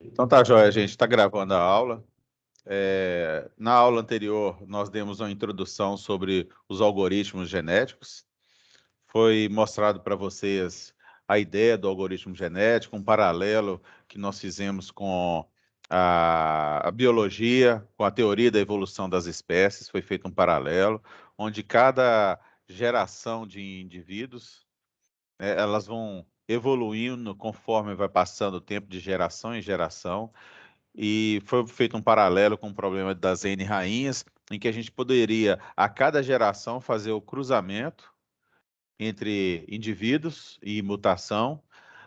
Então tá, joia, a gente está gravando a aula. Na aula anterior, nós demos uma introdução sobre os algoritmos genéticos. Foi mostrado para vocês a ideia do algoritmo genético, um paralelo que nós fizemos com a biologia, com a teoria da evolução das espécies. Foi feito um paralelo, onde cada geração de indivíduos, né, elas vão evoluindo conforme vai passando o tempo de geração em geração. E foi feito um paralelo com o problema das N rainhas, em que a gente poderia, a cada geração, fazer o cruzamento entre indivíduos e mutação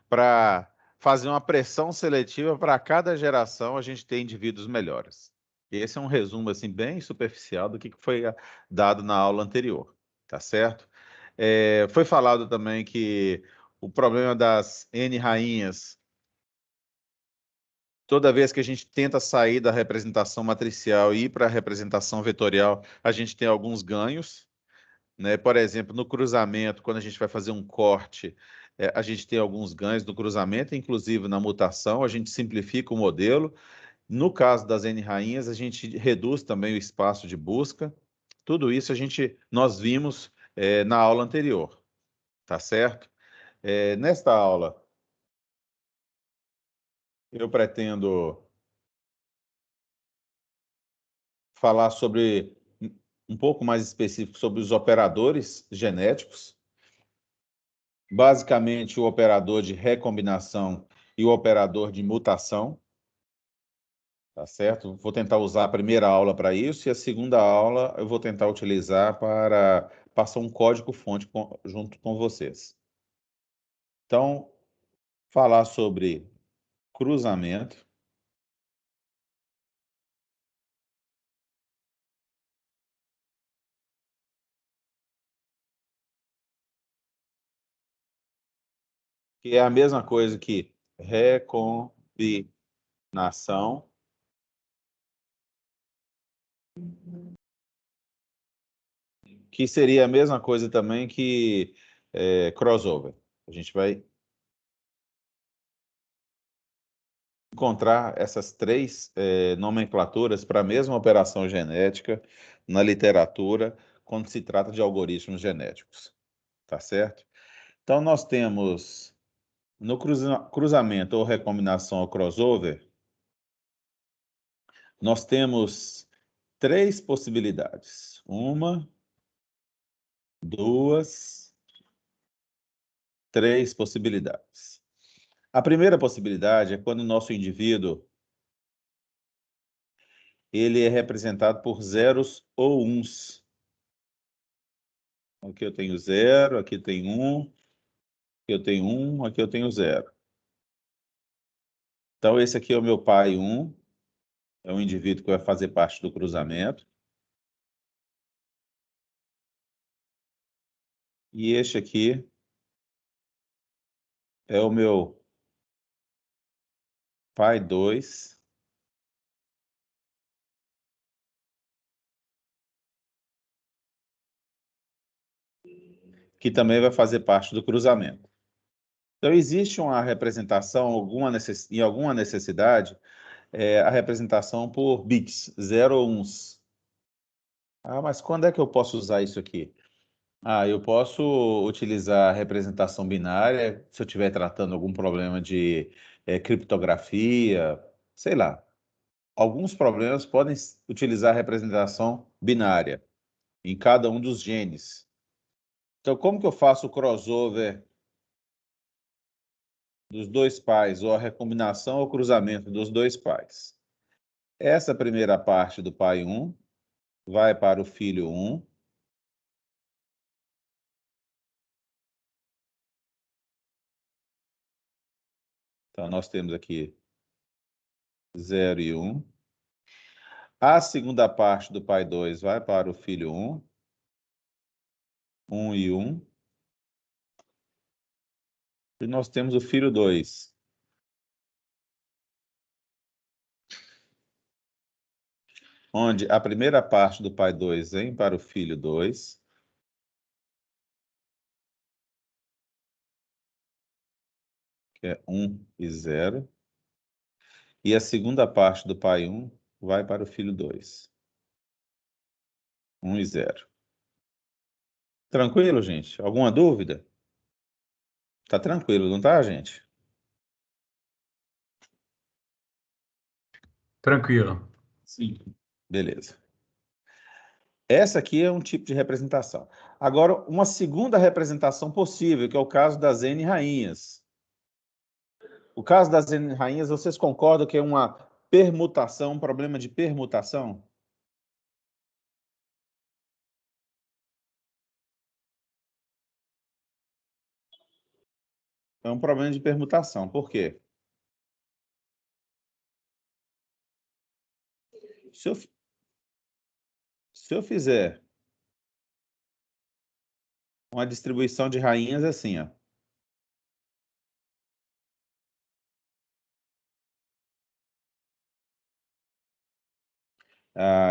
para fazer uma pressão seletiva para cada geração a gente ter indivíduos melhores. Esse é um resumo assim bem superficial do que foi dado na aula anterior, tá certo? Foi falado também que o problema das N rainhas, toda vez que a gente tenta sair da representação matricial e ir para a representação vetorial, a gente tem alguns ganhos, né? Por exemplo, no cruzamento, quando a gente vai fazer um corte, a gente tem alguns ganhos no cruzamento, inclusive na mutação, a gente simplifica o modelo. No caso das N-rainhas, a gente reduz também o espaço de busca. Tudo isso nós vimos na aula anterior, tá certo? Nesta aula, eu pretendo falar sobre um pouco mais específico sobre os operadores genéticos, basicamente o operador de recombinação e o operador de mutação, tá certo? Vou tentar usar a primeira aula para isso e a segunda aula eu vou tentar utilizar para passar um código-fonte junto com vocês. Então, falar sobre cruzamento. Que é a mesma coisa que recombinação, que seria a mesma coisa também que crossover. A gente vai encontrar essas três nomenclaturas para a mesma operação genética na literatura quando se trata de algoritmos genéticos, tá certo? Então, nós temos no cruzamento ou recombinação ou crossover, nós temos três possibilidades. Uma, duas, três possibilidades. A primeira possibilidade é quando o nosso indivíduo ele é representado por zeros ou uns. Aqui eu tenho zero, aqui tem um, aqui eu tenho um, aqui eu tenho zero. Então, esse aqui é o meu pai 1, é um indivíduo que vai fazer parte do cruzamento. E este aqui é o meu pai 2, que também vai fazer parte do cruzamento. Então, existe uma representação, em alguma necessidade, a representação por bits, 0 ou 1. Ah, mas quando é que eu posso usar isso aqui? Ah, eu posso utilizar a representação binária se eu estiver tratando algum problema de criptografia, sei lá. Alguns problemas podem utilizar a representação binária em cada um dos genes. Então, como que eu faço o crossover dos dois pais, ou a recombinação ou cruzamento dos dois pais? Essa primeira parte do pai 1 vai para o filho 1. Então, nós temos aqui 0 e 1. A segunda parte do pai 2 vai para o filho 1. 1 e 1. E nós temos o filho 2. Onde a primeira parte do pai 2 vem para o filho 2. Que é 1 e 0. E a segunda parte do pai 1 vai para o filho 2. 1 e 0. Tranquilo, gente? Alguma dúvida? Tá tranquilo, não tá, gente? Tranquilo. Sim. Beleza. Essa aqui é um tipo de representação. Agora, uma segunda representação possível, que é o caso das N rainhas. O caso das N rainhas, vocês concordam que é uma permutação, um problema de permutação? É um problema de permutação. Por quê? Se eu fizer uma distribuição de rainhas assim, ó.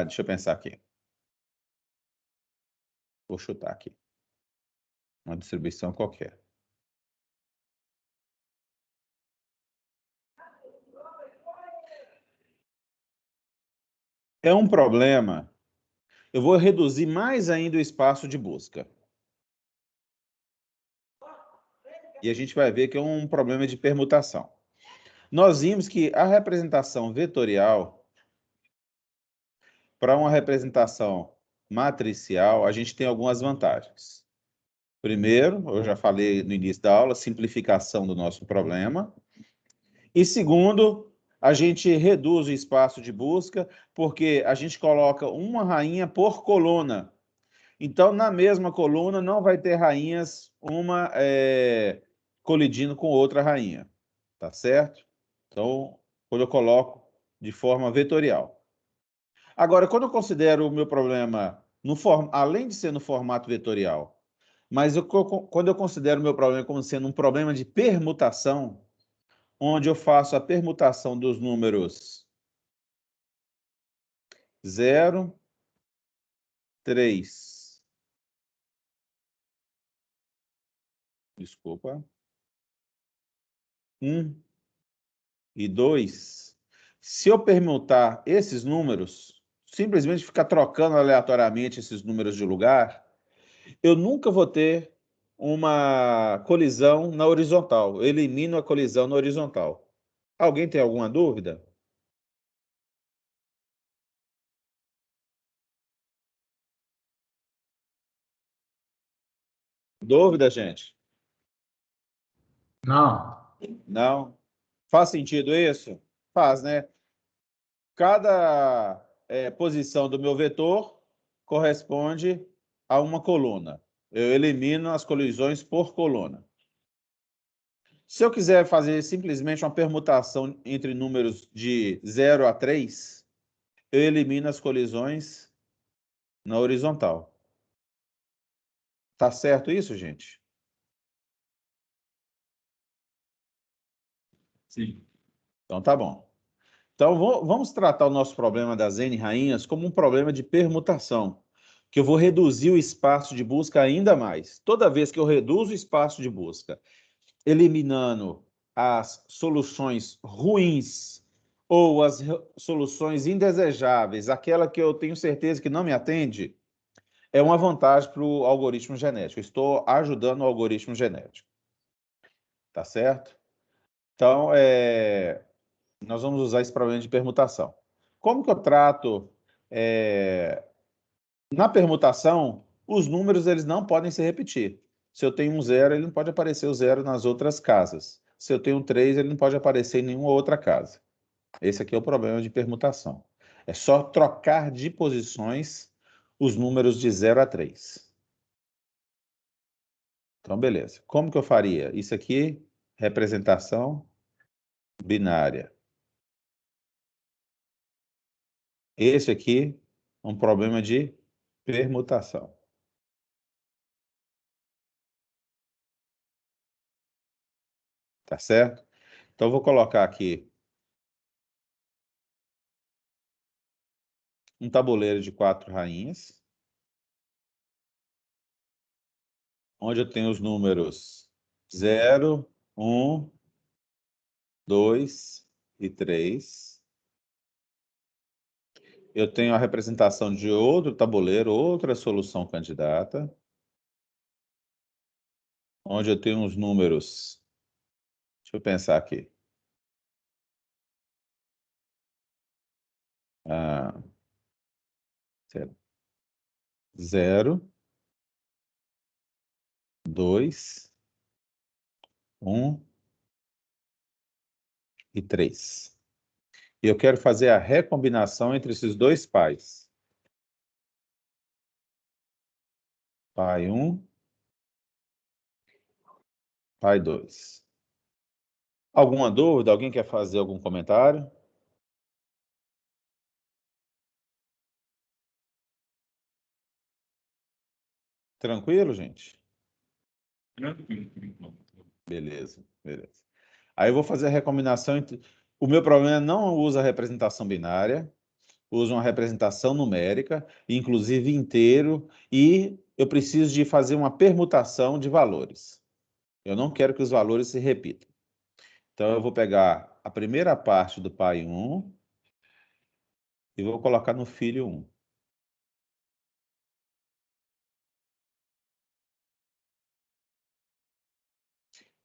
Deixa eu pensar aqui. Vou chutar aqui. Uma distribuição qualquer. É um problema. Eu vou reduzir mais ainda o espaço de busca. E a gente vai ver que é um problema de permutação. Nós vimos que a representação vetorial, para uma representação matricial, a gente tem algumas vantagens. Primeiro, eu já falei no início da aula, simplificação do nosso problema. E segundo, a gente reduz o espaço de busca, porque a gente coloca uma rainha por coluna. Então, na mesma coluna, não vai ter rainhas, uma colidindo com outra rainha. Tá certo? Então, quando eu coloco de forma vetorial. Agora, quando eu considero o meu problema, além de ser no formato vetorial, mas quando eu considero o meu problema como sendo um problema de permutação, onde eu faço a permutação dos números 0, 3, desculpa, 1 e 2, se eu permutar esses números, simplesmente ficar trocando aleatoriamente esses números de lugar, eu nunca vou ter uma colisão na horizontal. Eu elimino a colisão na horizontal. Alguém tem alguma dúvida? Dúvida, gente? Não. Não? Faz sentido isso? Faz, né? Cada posição do meu vetor corresponde a uma coluna. Eu elimino as colisões por coluna. Se eu quiser fazer simplesmente uma permutação entre números de 0 a 3, eu elimino as colisões na horizontal. Tá certo isso, gente? Sim. Então tá bom. Então vamos tratar o nosso problema das N rainhas como um problema de permutação, que eu vou reduzir o espaço de busca ainda mais. Toda vez que eu reduzo o espaço de busca, eliminando as soluções ruins ou as soluções indesejáveis, aquela que eu tenho certeza que não me atende, é uma vantagem para o algoritmo genético. Eu estou ajudando o algoritmo genético. Tá certo? Então, nós vamos usar esse problema de permutação. Como que eu trato... na permutação, os números eles não podem se repetir. Se eu tenho um 0, ele não pode aparecer o 0 nas outras casas. Se eu tenho um 3, ele não pode aparecer em nenhuma outra casa. Esse aqui é o problema de permutação. É só trocar de posições os números de 0 a 3. Então, beleza. Como que eu faria? Isso aqui, representação binária. Esse aqui, um problema de permutação. Tá certo? Então, eu vou colocar aqui um tabuleiro de 4 rainhas, onde eu tenho os números 0, 1, 2 e 3. eu tenho a representação de outro tabuleiro, outra solução candidata, onde eu tenho uns números. Deixa eu pensar aqui. Ah, 0, 2, 1 e 3. E eu quero fazer a recombinação entre esses dois pais. Pai 1, pai 2. Alguma dúvida? Alguém quer fazer algum comentário? Tranquilo, gente? Tranquilo, por enquanto. Beleza, beleza. Aí eu vou fazer a recombinação entre... O meu problema não usa representação binária, usa uma representação numérica, inclusive inteiro, e eu preciso de fazer uma permutação de valores. Eu não quero que os valores se repitam. Então, eu vou pegar a primeira parte do pai 1 e vou colocar no filho 1.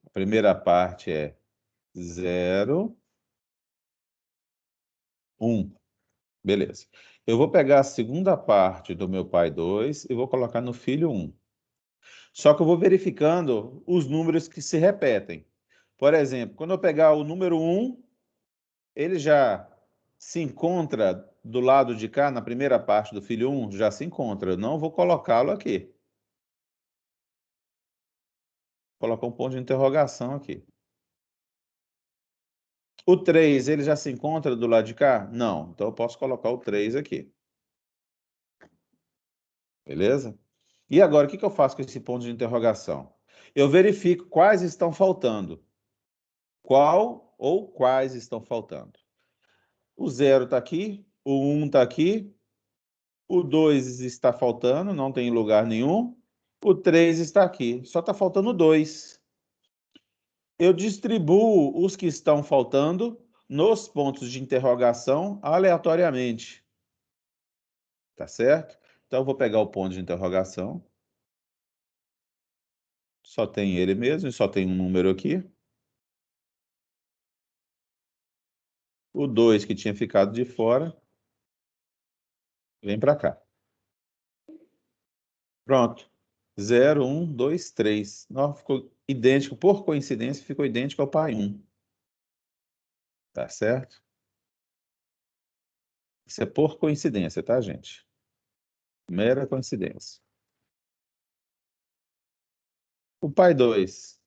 A primeira parte é 0, 1. Beleza. Eu vou pegar a segunda parte do meu pai 2 e vou colocar no filho 1. Só que eu vou verificando os números que se repetem. Por exemplo, quando eu pegar o número 1, ele já se encontra do lado de cá, na primeira parte do filho 1, já se encontra. Eu não vou colocá-lo aqui. Vou colocar um ponto de interrogação aqui. O 3, ele já se encontra do lado de cá? Não. Então eu posso colocar o 3 aqui. Beleza? E agora, o que eu faço com esse ponto de interrogação? Eu verifico quais estão faltando. Qual ou quais estão faltando? O 0 está aqui, o 1 está aqui, o 2 está faltando, não tem lugar nenhum, o 3 está aqui, só está faltando o 2. Eu distribuo os que estão faltando nos pontos de interrogação aleatoriamente. Tá certo? Então, eu vou pegar o ponto de interrogação. Só tem ele mesmo, só tem um número aqui. O 2 que tinha ficado de fora, vem para cá. Pronto. 0, 1, 2, 3. Não, ficou idêntico, por coincidência, ficou idêntico ao pai 1. Tá certo? Isso é por coincidência, tá, gente? Mera coincidência. O pai 2.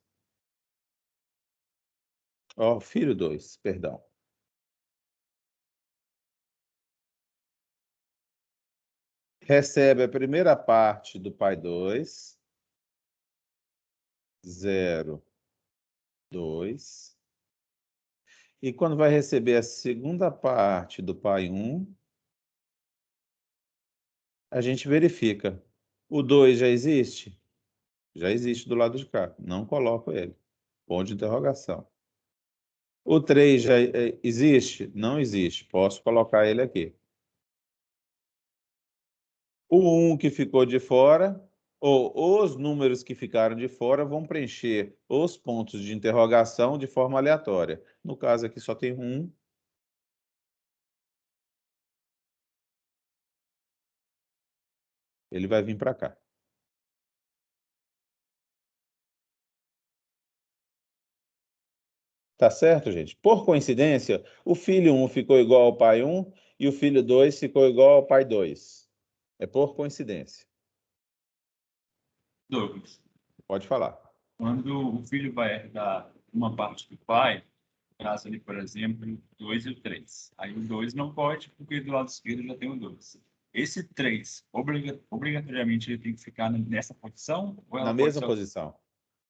Ó, filho 2, perdão. Recebe a primeira parte do pai 2. 0, 2. E quando vai receber a segunda parte do pai 1, a gente verifica. O 2 já existe? Já existe do lado de cá. Não coloco ele. Ponto de interrogação. O 3 já existe? Não existe. Posso colocar ele aqui. O 1 que ficou de fora, ou os números que ficaram de fora vão preencher os pontos de interrogação de forma aleatória. No caso aqui só tem um. Ele vai vir para cá. Tá certo, gente? Por coincidência, o filho 1 ficou igual ao pai 1 e o filho 2 ficou igual ao pai 2. É por coincidência. Douglas, Pode falar. quando o filho vai herdar uma parte do pai, traz ali, por exemplo, o 2 e o 3. Aí o 2 não pode, porque do lado esquerdo já tem o 2. Esse 3, obrigatoriamente, ele tem que ficar nessa posição? Ou Na ela pode mesma ser... posição.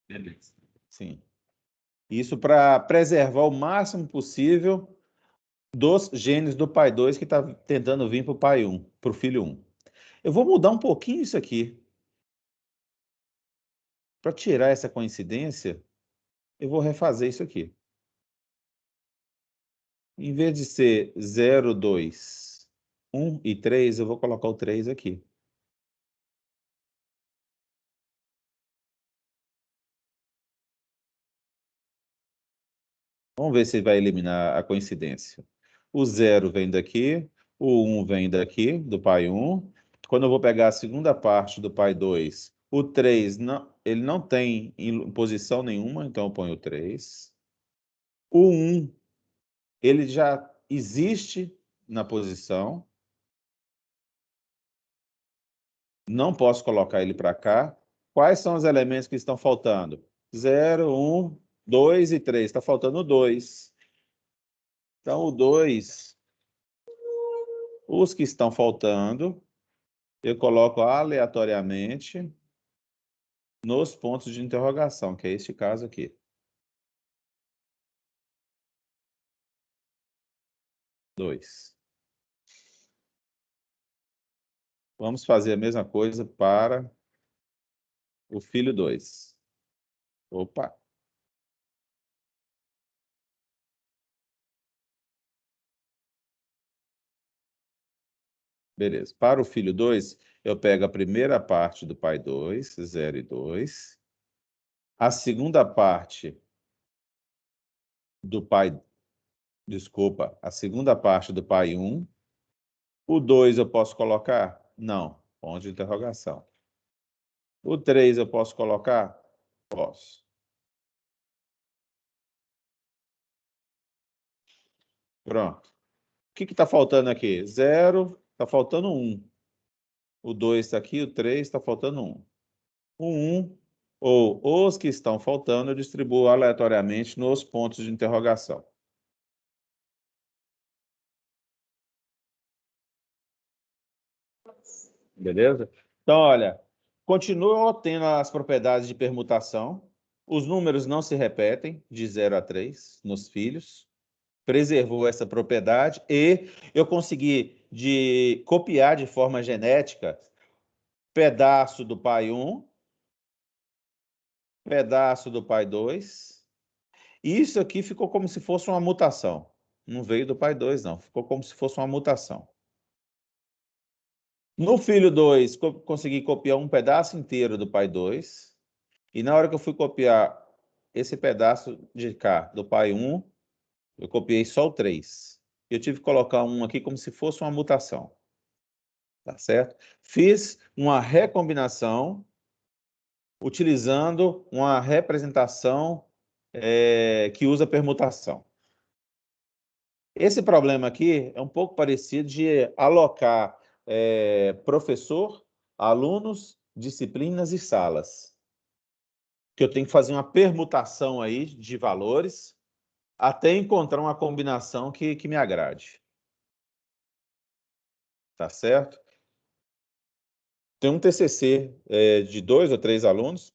Beleza. Sim. Isso para preservar o máximo possível dos genes do pai 2 que está tentando vir para o pai 1, para o filho 1. Eu vou mudar um pouquinho isso aqui. Para tirar essa coincidência, eu vou refazer isso aqui. Em vez de ser 0, 2, 1 e 3, eu vou colocar o 3 aqui. Vamos ver se vai eliminar a coincidência. O 0 vem daqui, o 1 vem daqui, do pai 1. Quando eu vou pegar a segunda parte do pai 2, o 3, não, ele não tem em posição nenhuma, então eu ponho o 3. O 1, ele já existe na posição. Não posso colocar ele para cá. Quais são os elementos que estão faltando? 0, 1, 2 e 3. Está faltando o 2. Então, o 2, os que estão faltando, eu coloco aleatoriamente nos pontos de interrogação, que é este caso aqui. 2. Vamos fazer a mesma coisa para o filho 2. Opa! Beleza. Para o filho 2, eu pego a primeira parte do pai 2, 0 e 2. A segunda parte do pai... Desculpa, a segunda parte do pai 1. O 2 eu posso colocar? Não. Ponto de interrogação. O 3 eu posso colocar? Posso. Pronto. O que está faltando aqui? 0, está faltando 1. O 2 está aqui, o 3 está faltando 1. O 1, ou os que estão faltando, eu distribuo aleatoriamente nos pontos de interrogação. Beleza? Então, olha, continuam tendo as propriedades de permutação. Os números não se repetem de 0 a 3 nos filhos. Preservou essa propriedade e eu consegui copiar de forma genética pedaço do pai 1, pedaço do pai 2. E isso aqui ficou como se fosse uma mutação. Não veio do pai 2, não. Ficou como se fosse uma mutação. No filho 2, consegui copiar um pedaço inteiro do pai 2. E na hora que eu fui copiar esse pedaço de cá do pai 1, eu copiei só o 3. Eu tive que colocar um aqui como se fosse uma mutação. Tá certo? Fiz uma recombinação utilizando uma representação que usa permutação. Esse problema aqui é um pouco parecido de alocar professor, alunos, disciplinas e salas. Que eu tenho que fazer uma permutação aí de valores até encontrar uma combinação que me agrade. Tá certo? Tem um TCC de 2 ou 3 alunos,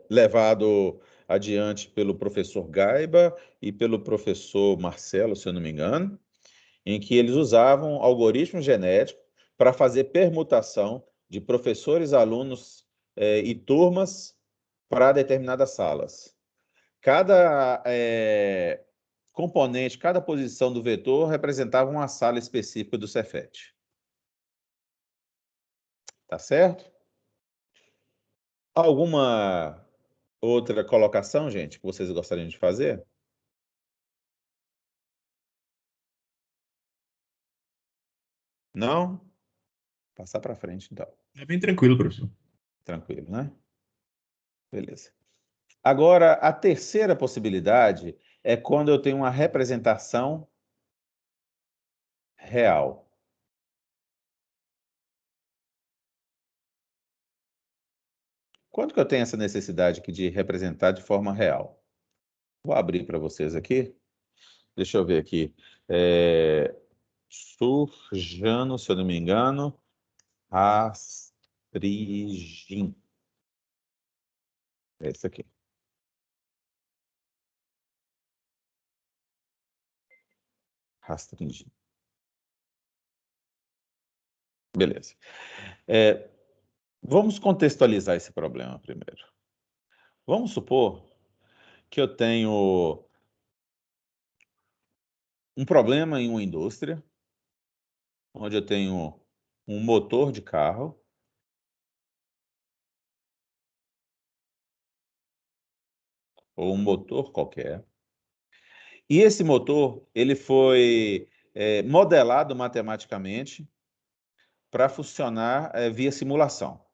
levado adiante pelo professor Gaiba e pelo professor Marcelo, se eu não me engano, em que eles usavam algoritmos genéticos para fazer permutação de professores, alunos e turmas para determinadas salas. Cada componente, cada posição do vetor representava uma sala específica do Cefet. Tá certo? Alguma outra colocação, gente, que vocês gostariam de fazer? Não? Passar para frente, então. É bem tranquilo, professor. Tranquilo, né? Beleza. Agora, a terceira possibilidade é quando eu tenho uma representação real. Quando que eu tenho essa necessidade aqui de representar de forma real? Vou abrir para vocês aqui. Deixa eu ver aqui. Surjano, se eu não me engano, Rastrigin. É esse aqui. Rastrigin. Beleza. Vamos contextualizar esse problema primeiro. Vamos supor que eu tenho um problema em uma indústria onde eu tenho um motor de carro, ou um motor qualquer, e esse motor ele foi modelado matematicamente para funcionar via simulação.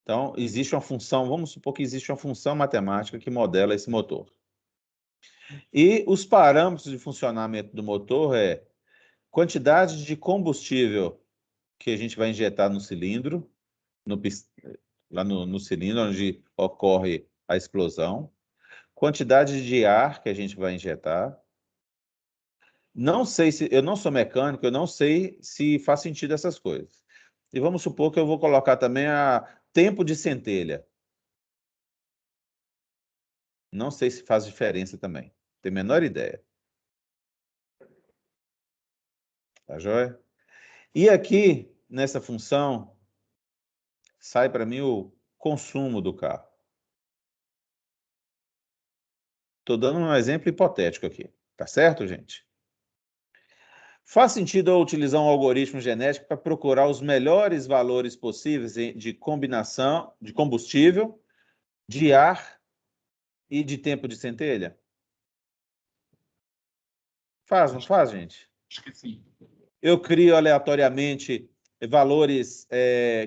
Então, existe uma função, vamos supor que existe uma função matemática que modela esse motor. E os parâmetros de funcionamento do motor é quantidade de combustível que a gente vai injetar no cilindro, lá no cilindro onde ocorre a explosão, quantidade de ar que a gente vai injetar. Não sei se, eu não sou mecânico, eu não sei se faz sentido essas coisas. E vamos supor que eu vou colocar também a tempo de centelha. Não sei se faz diferença também. Tenho a menor ideia. Tá joia? E aqui, nessa função, sai para mim o consumo do carro. Estou dando um exemplo hipotético aqui. Tá certo, gente? Faz sentido eu utilizar um algoritmo genético para procurar os melhores valores possíveis de combinação de combustível, de ar e de tempo de centelha? Faz, não faz, gente? Acho que sim. Eu crio aleatoriamente valores,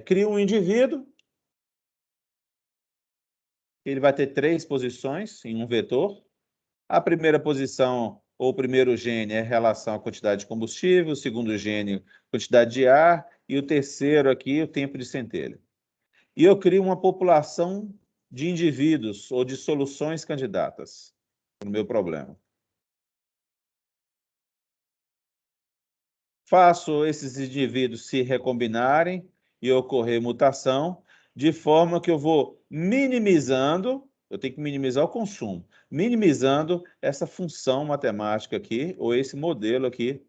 crio um indivíduo, ele vai ter 3 posições em um vetor. A primeira posição, ou o primeiro gene, é relação à quantidade de combustível, o segundo gene, quantidade de ar, e o terceiro aqui, o tempo de centelha. E eu crio uma população de indivíduos ou de soluções candidatas para o meu problema. Faço esses indivíduos se recombinarem e ocorrer mutação, de forma que eu vou minimizando, eu tenho que minimizar o consumo, minimizando essa função matemática aqui, ou esse modelo aqui,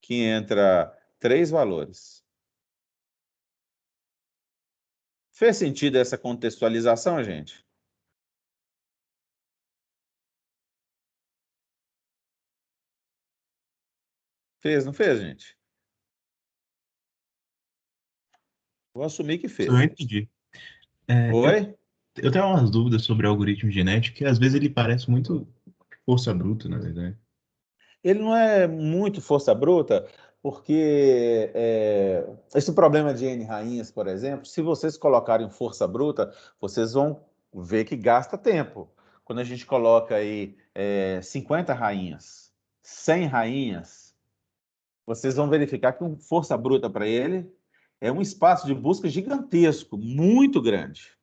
que entra 3 valores. Fez sentido essa contextualização, gente? Fez, não fez, gente? Vou assumir que Eu fez. entendi. É, Oi? eu tenho umas dúvidas sobre algoritmo genético, que às vezes ele parece muito força bruta, na verdade. Ele não é muito força bruta, porque esse problema de N rainhas, por exemplo, se vocês colocarem força bruta, vocês vão ver que gasta tempo. Quando a gente coloca aí 50 rainhas, 100 rainhas, vocês vão verificar que força bruta para ele é um espaço de busca gigantesco, muito grande.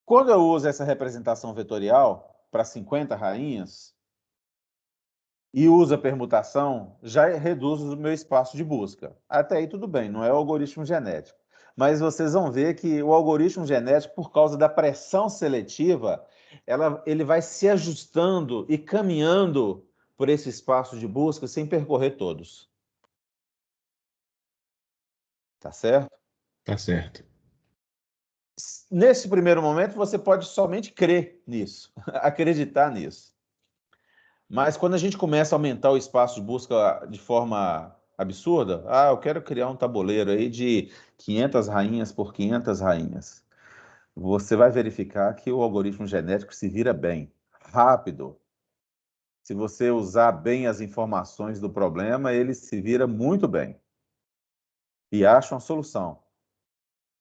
Quando eu uso essa representação vetorial para 50 rainhas, e usa permutação, já reduz o meu espaço de busca. Até aí tudo bem, não é o algoritmo genético. Mas vocês vão ver que o algoritmo genético, por causa da pressão seletiva, ele vai se ajustando e caminhando por esse espaço de busca sem percorrer todos. Tá certo? Tá certo. Nesse primeiro momento, você pode somente crer nisso, acreditar nisso. Mas quando a gente começa a aumentar o espaço de busca de forma absurda, eu quero criar um tabuleiro aí de 500 rainhas por 500 rainhas. Você vai verificar que o algoritmo genético se vira bem, rápido. Se você usar bem as informações do problema, ele se vira muito bem. E acha uma solução,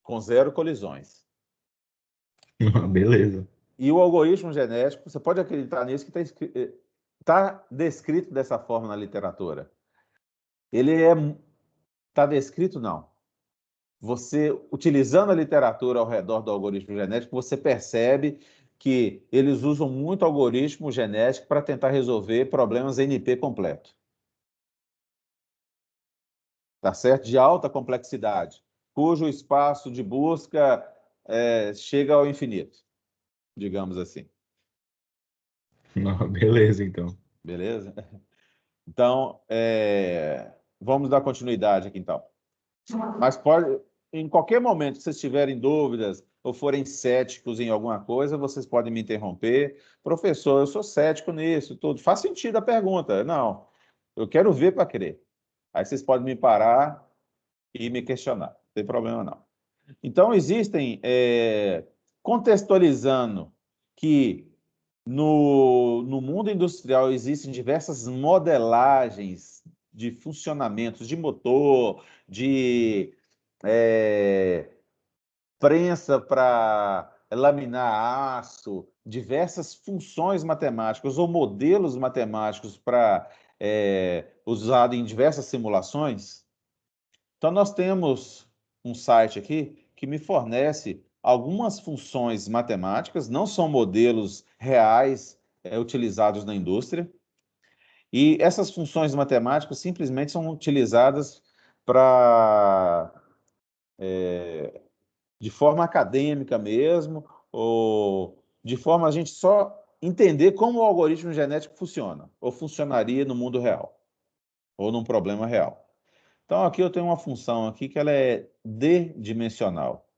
com 0 colisões. Beleza. E o algoritmo genético, você pode acreditar nisso, que está descrito dessa forma na literatura. Ele está descrito, não. Você, utilizando a literatura ao redor do algoritmo genético, você percebe que eles usam muito algoritmo genético para tentar resolver problemas NP completo. Tá certo? De alta complexidade, cujo espaço de busca chega ao infinito, digamos assim. Não, beleza, então. Beleza? Então, vamos dar continuidade aqui, então. Mas pode, em qualquer momento que vocês tiverem dúvidas ou forem céticos em alguma coisa, vocês podem me interromper. Professor, eu sou cético nisso, tudo. Faz sentido a pergunta. Não, Eu quero ver para crer. Aí vocês podem me parar e me questionar. Não tem problema, não. Então, existem, contextualizando que no mundo industrial existem diversas modelagens de funcionamentos de motor, de prensa para laminar aço, diversas funções matemáticas ou modelos matemáticos para usado em diversas simulações. Então, nós temos um site aqui que me fornece algumas funções matemáticas, não são modelos reais utilizados na indústria, e essas funções matemáticas simplesmente são utilizadas para de forma acadêmica mesmo, ou de forma a gente só entender como o algoritmo genético funciona, ou funcionaria no mundo real, ou num problema real. Então, aqui eu tenho uma função aqui que ela é d-dimensional.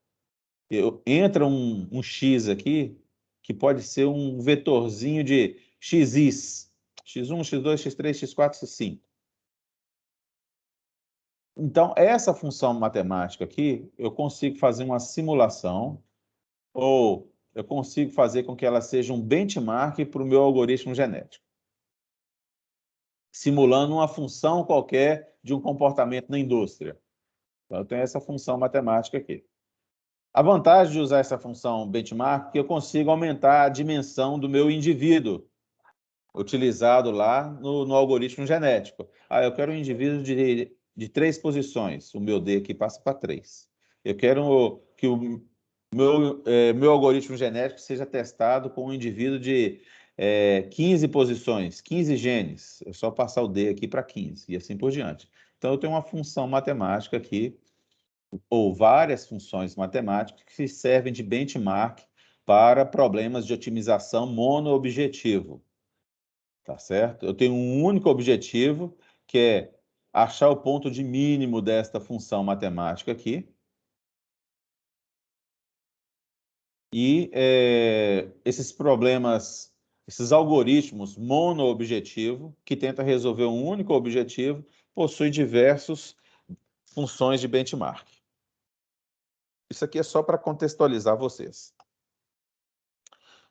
Entra um x aqui, que pode ser um vetorzinho de xis, x1, x2, x3, x4, x5. Então, essa função matemática aqui, eu consigo fazer uma simulação, ou eu consigo fazer com que ela seja um benchmark para o meu algoritmo genético, simulando uma função qualquer de um comportamento na indústria. Então, eu tenho essa função matemática aqui. A vantagem de usar essa função benchmark é que eu consigo aumentar a dimensão do meu indivíduo, utilizado lá no algoritmo genético. Eu quero um indivíduo de 3 posições, o meu D aqui passa para 3. Eu quero que o meu algoritmo genético seja testado com um indivíduo de 15 posições, 15 genes. É só passar o D aqui para 15 e assim por diante. Então, eu tenho uma função matemática aqui, ou várias funções matemáticas que servem de benchmark para problemas de otimização monoobjetivo. Tá certo? Eu tenho um único objetivo, que é achar o ponto de mínimo desta função matemática aqui. E esses problemas, esses algoritmos monoobjetivo, que tenta resolver um único objetivo, possuem diversas funções de benchmark. Isso aqui é só para contextualizar vocês.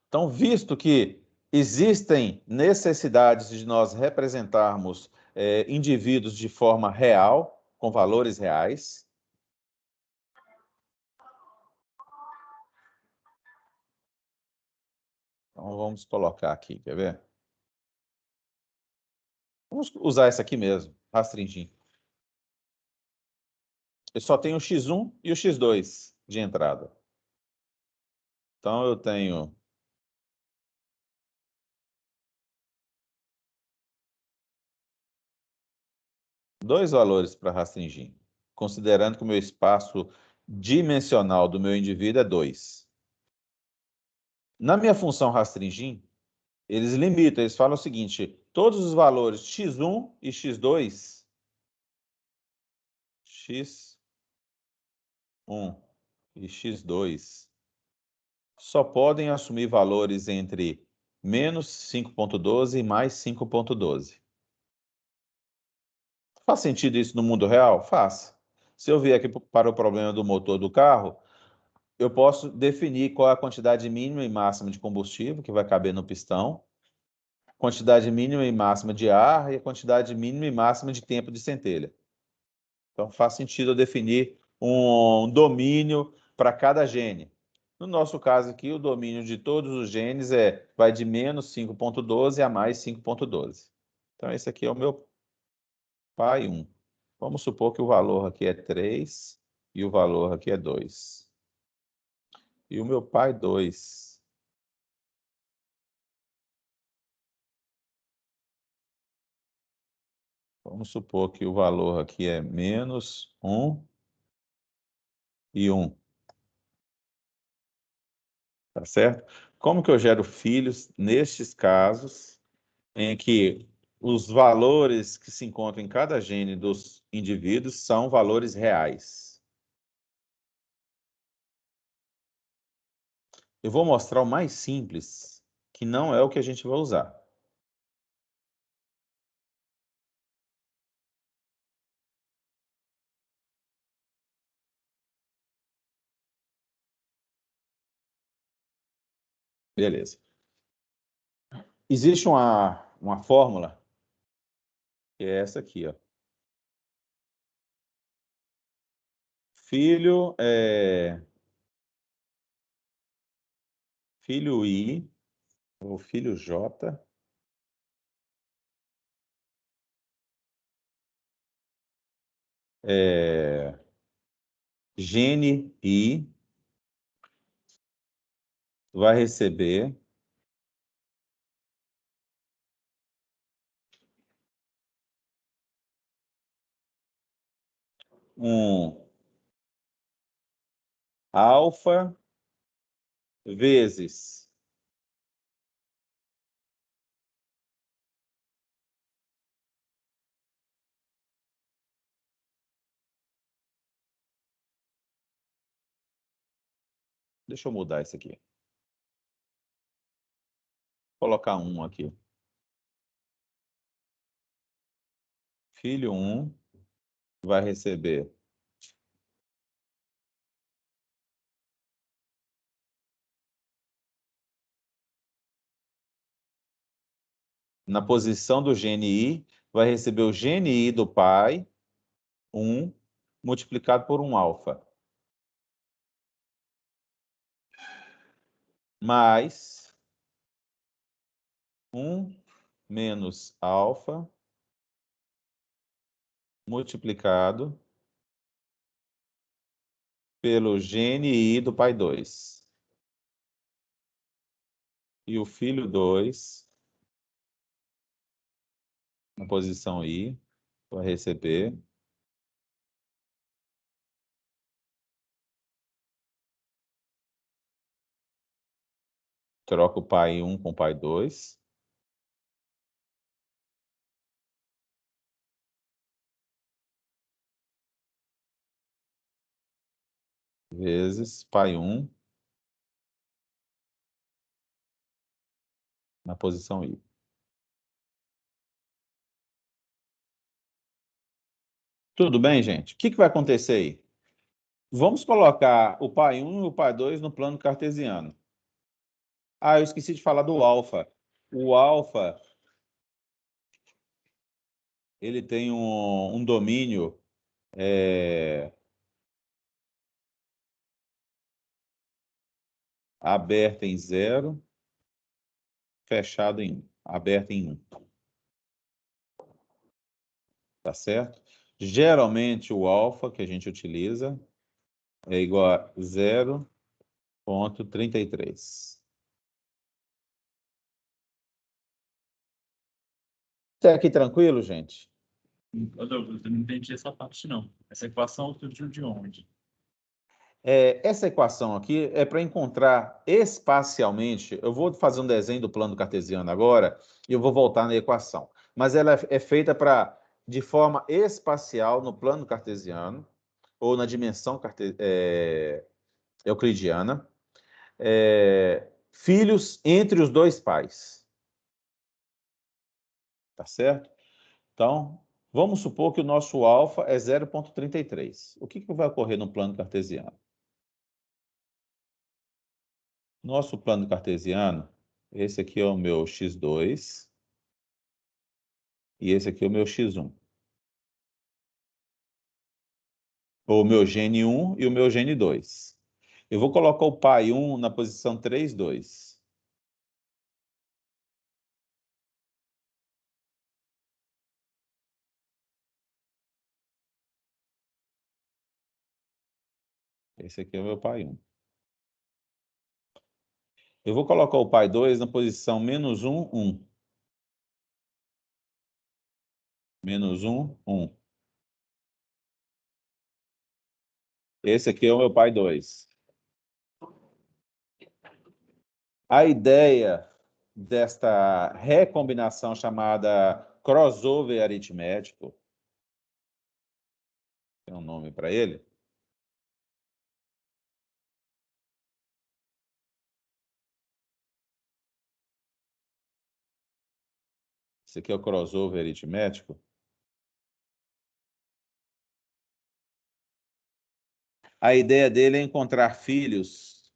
Então, visto que existem necessidades de nós representarmos indivíduos de forma real, com valores reais, então vamos colocar aqui, quer ver? Vamos usar essa aqui mesmo, rastringir. Eu só tenho o x1 e o x2 de entrada. Então, eu tenho dois valores para rastringir, considerando que o meu espaço dimensional do meu indivíduo é 2. Na minha função rastringir, eles limitam, eles falam o seguinte: todos os valores x1 e x2, x1 e x2, só podem assumir valores entre menos 5.12 e mais 5.12. Faz sentido isso no mundo real? Faz. Se eu vier aqui para o problema do motor do carro, eu posso definir qual é a quantidade mínima e máxima de combustível que vai caber no pistão, quantidade mínima e máxima de ar e a quantidade mínima e máxima de tempo de centelha. Então, faz sentido eu definir um domínio para cada gene. No nosso caso aqui, o domínio de todos os genes vai de menos 5.12 a mais 5.12. Então, esse aqui é o meu pai 1. Vamos supor que o valor aqui é 3 e o valor aqui é 2. E o meu pai 2. Vamos supor que o valor aqui é menos 1 e 1. Tá certo? Como que eu gero filhos nestes casos em que os valores que se encontram em cada gene dos indivíduos são valores reais? Eu vou mostrar o mais simples, que não é o que a gente vai usar. Beleza. Existe uma fórmula, que é essa aqui, ó. Filho filho I, ou filho J, gene I vai receber um alfa vezes deixa eu mudar isso aqui. Vou colocar 1 aqui. Filho 1 vai receber na posição do gene I, vai receber o gene I do pai, 1, multiplicado por 1 alfa. Mais 1 menos alfa multiplicado pelo gene I do pai 2. E o filho 2, na posição I, vai receber troca o pai 1 com o pai 2. Vezes pai 1 na posição I. Tudo bem, gente? O que vai acontecer aí? Vamos colocar o pai 1 e o pai 2 no plano cartesiano. Ah, eu esqueci de falar do alfa. O alfa, ele tem um domínio aberto em 0, fechado em 1. Aberto em 1. Tá certo? Geralmente, o alfa que a gente utiliza é igual a 0,33. Até aqui tranquilo, gente? Douglas, eu não entendi essa parte, não. Essa equação surgiu de onde? Essa equação aqui é para encontrar espacialmente. Eu vou fazer um desenho do plano cartesiano agora e eu vou voltar na equação. Mas ela é feita de forma espacial no plano cartesiano ou na dimensão euclidiana, filhos entre os dois pais. Tá certo? Então, vamos supor que o nosso alfa é 0,33. O que vai ocorrer no plano cartesiano? Nosso plano cartesiano, esse aqui é o meu x2 e esse aqui é o meu x1. Ou o meu gene 1 e o meu gene 2. Eu vou colocar o pai 1 na posição 3, 2. Esse aqui é o meu pai 1. Eu vou colocar o pai 2 na posição menos 1, 1. Menos 1, 1. Esse aqui é o meu pai 2. A ideia desta recombinação chamada crossover aritmético, tem um nome para ele? Esse aqui é o crossover aritmético. A ideia dele é encontrar filhos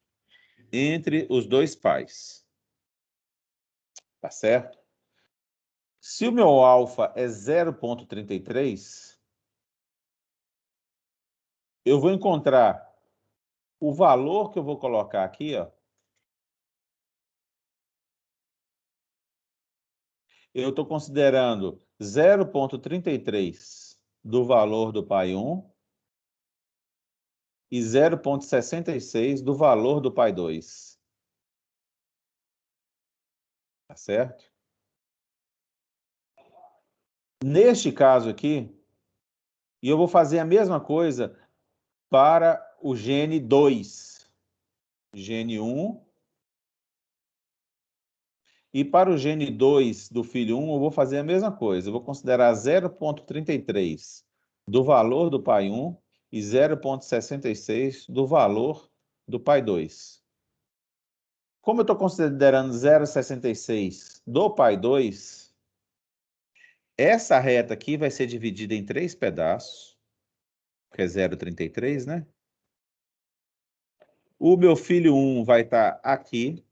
entre os dois pais. Tá certo? Se o meu alfa é 0,33, eu vou encontrar o valor que eu vou colocar aqui, ó. Eu estou considerando 0,33 do valor do pai 1 e 0,66 do valor do pai 2. Tá certo? Neste caso aqui, e eu vou fazer a mesma coisa para o gene 2. Gene 1. E para o gene 2 do filho 1, eu vou fazer a mesma coisa. Eu vou considerar 0,33 do valor do pai 1 e 0,66 do valor do pai 2. Como eu estou considerando 0,66 do pai 2, essa reta aqui vai ser dividida em 3 pedaços, que é 0,33, né? O meu filho 1 vai estar aqui.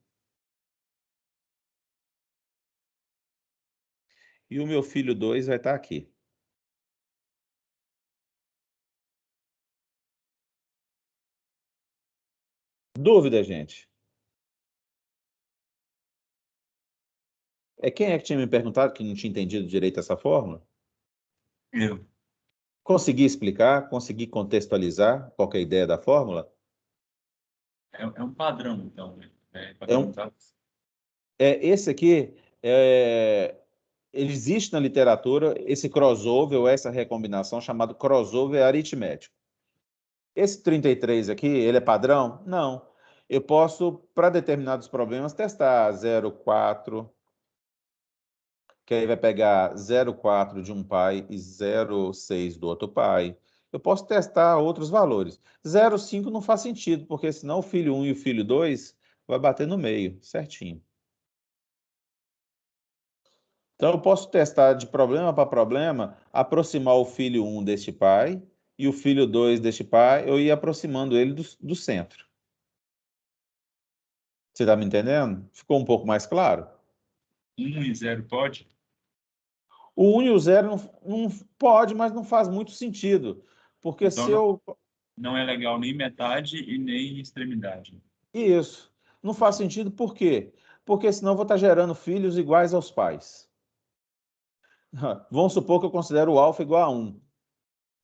E o meu filho 2 vai estar aqui. Dúvida, gente? Quem é que tinha me perguntado que não tinha entendido direito essa fórmula? Eu. Consegui explicar? Consegui contextualizar qual que é a ideia da fórmula? É um padrão, então, né? É um, Padronizado. esse aqui, ele existe na literatura, esse crossover ou essa recombinação chamado crossover aritmético. Esse 33 aqui, ele é padrão? Não. Eu posso, para determinados problemas, testar 0,4, que aí vai pegar 0,4 de um pai e 0,6 do outro pai. Eu posso testar outros valores. 0,5 não faz sentido, porque senão o filho 1 e o filho 2 vai bater no meio, certinho. Então, eu posso testar de problema para problema, aproximar o filho 1 deste pai e o filho 2 deste pai, eu ir aproximando ele do centro. Você está me entendendo? Ficou um pouco mais claro? 1 e 0 pode? O 1 e o 0 não pode, mas não faz muito sentido. Porque Então se eu não é legal nem metade e nem extremidade. Isso. Não faz sentido por quê? Porque senão eu vou estar gerando filhos iguais aos pais. Vamos supor que eu considero o alfa igual a 1.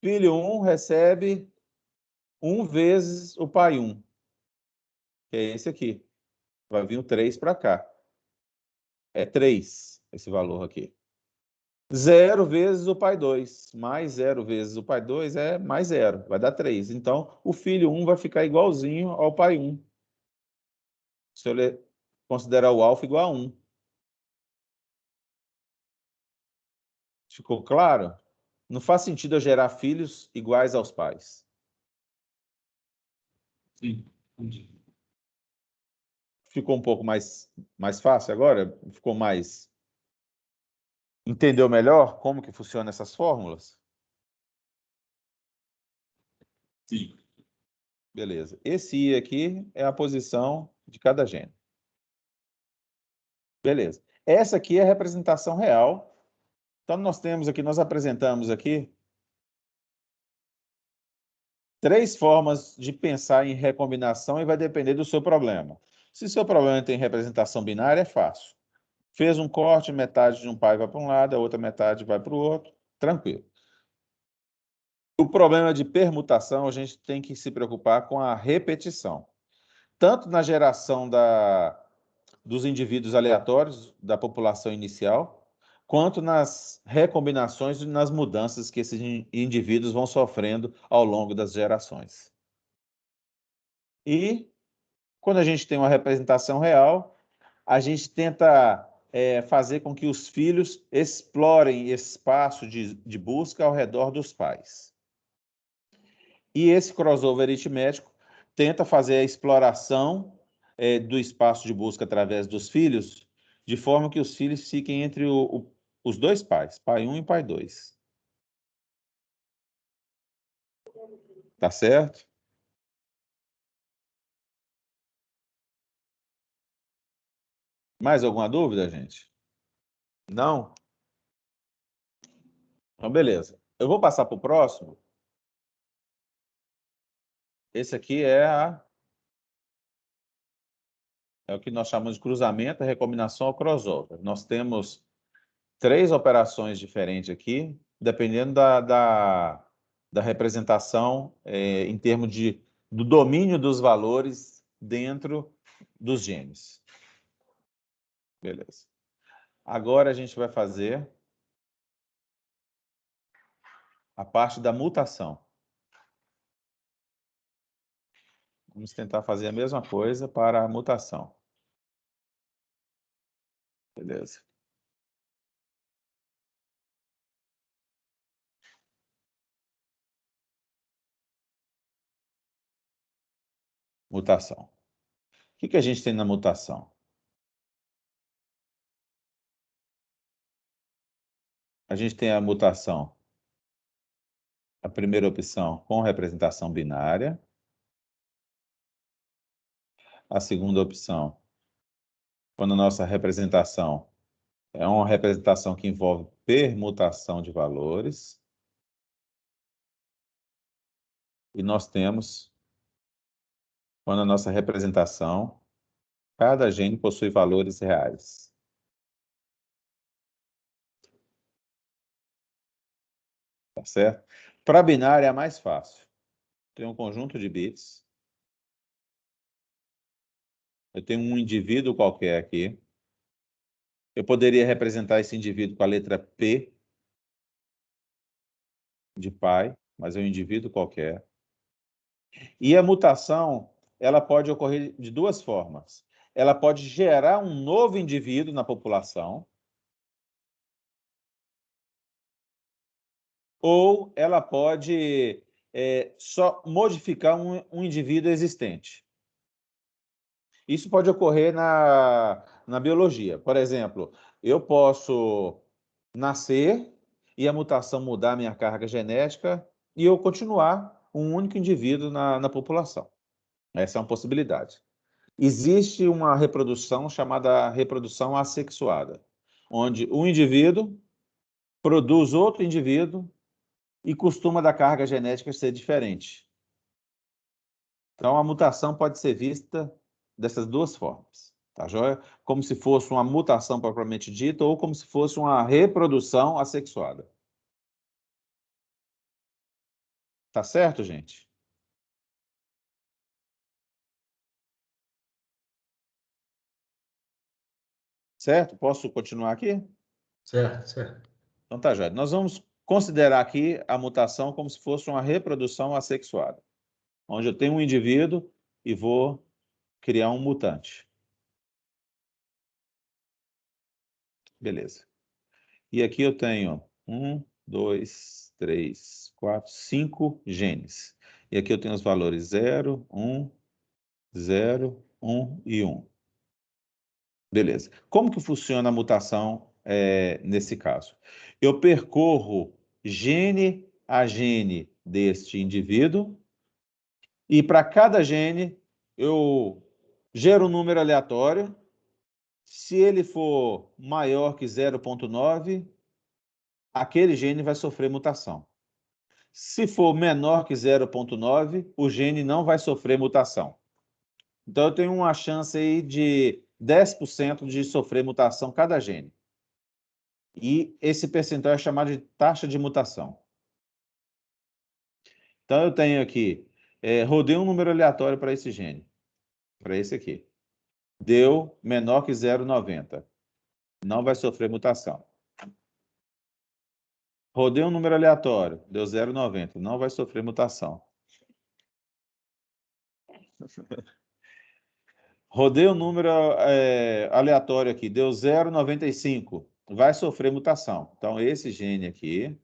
Filho 1 recebe 1 vezes o pai 1, que é esse aqui. Vai vir o 3 para cá. É 3 esse valor aqui. 0 vezes o pai 2. Mais 0 vezes o pai 2 é mais 0. Vai dar 3. Então, o filho 1 vai ficar igualzinho ao pai 1. Se eu considerar o alfa igual a 1. Ficou claro? Não faz sentido eu gerar filhos iguais aos pais. Sim, entendi. Ficou um pouco mais fácil agora? Ficou mais... Entendeu melhor como que funcionam essas fórmulas? Sim. Beleza. Esse I aqui é a posição de cada gene. Beleza. Essa aqui é a representação real. Então, nós apresentamos aqui 3 formas de pensar em recombinação e vai depender do seu problema. Se seu problema tem representação binária, é fácil. Fez um corte, metade de um pai vai para um lado, a outra metade vai para o outro, tranquilo. O problema de permutação, a gente tem que se preocupar com a repetição. Tanto na geração dos indivíduos aleatórios da população inicial, quanto nas recombinações e nas mudanças que esses indivíduos vão sofrendo ao longo das gerações. E, quando a gente tem uma representação real, a gente tenta fazer com que os filhos explorem espaço de busca ao redor dos pais. E esse crossover aritmético tenta fazer a exploração do espaço de busca através dos filhos, de forma que os filhos fiquem entre os dois pais, pai 1 e pai 2. Tá certo? Mais alguma dúvida, gente? Não? Então, beleza. Eu vou passar para o próximo. Esse aqui é o que nós chamamos de cruzamento, recombinação ou crossover. Nós temos 3 operações diferentes aqui, dependendo da representação em termos do domínio dos valores dentro dos genes. Beleza. Agora a gente vai fazer a parte da mutação. Vamos tentar fazer a mesma coisa para a mutação. Beleza. Mutação. O que a gente tem na mutação? A gente tem a mutação, a primeira opção com representação binária. A segunda opção, quando a nossa representação é uma representação que envolve permutação de valores. E nós temos, quando a nossa representação, cada gene possui valores reais. Tá certo? Para binária é mais fácil. Tem um conjunto de bits. Eu tenho um indivíduo qualquer aqui. Eu poderia representar esse indivíduo com a letra P de pai, mas é um indivíduo qualquer. E a mutação, ela pode ocorrer de 2 formas. Ela pode gerar um novo indivíduo na população, ou ela pode só modificar um indivíduo existente. Isso pode ocorrer na biologia. Por exemplo, eu posso nascer e a mutação mudar a minha carga genética e eu continuar um único indivíduo na população. Essa é uma possibilidade. Existe uma reprodução chamada reprodução assexuada, onde um indivíduo produz outro indivíduo e costuma da carga genética ser diferente. Então, a mutação pode ser vista dessas 2 formas, tá joia? Como se fosse uma mutação propriamente dita ou como se fosse uma reprodução assexuada. Tá certo, gente? Certo? Posso continuar aqui? Certo, certo. Então tá, joia. Nós vamos considerar aqui a mutação como se fosse uma reprodução assexuada, onde eu tenho um indivíduo e vou criar um mutante. Beleza. E aqui eu tenho 1, 2, 3, 4, 5 genes. E aqui eu tenho os valores 0, 1, 0, 1 e 1. Beleza. Como que funciona a mutação nesse caso? Eu percorro gene a gene deste indivíduo e para cada gene eu gero um número aleatório. Se ele for maior que 0,9, aquele gene vai sofrer mutação. Se for menor que 0,9, o gene não vai sofrer mutação. Então, eu tenho uma chance aí de 10% de sofrer mutação cada gene. E esse percentual é chamado de taxa de mutação. Então, eu tenho aqui, rodei um número aleatório para esse gene, para esse aqui. Deu menor que 0,90. Não vai sofrer mutação. Rodei um número aleatório, deu 0,90. Não vai sofrer mutação. Rodei um número aleatório aqui, deu 0,95. Vai sofrer mutação. Então, esse gene aqui,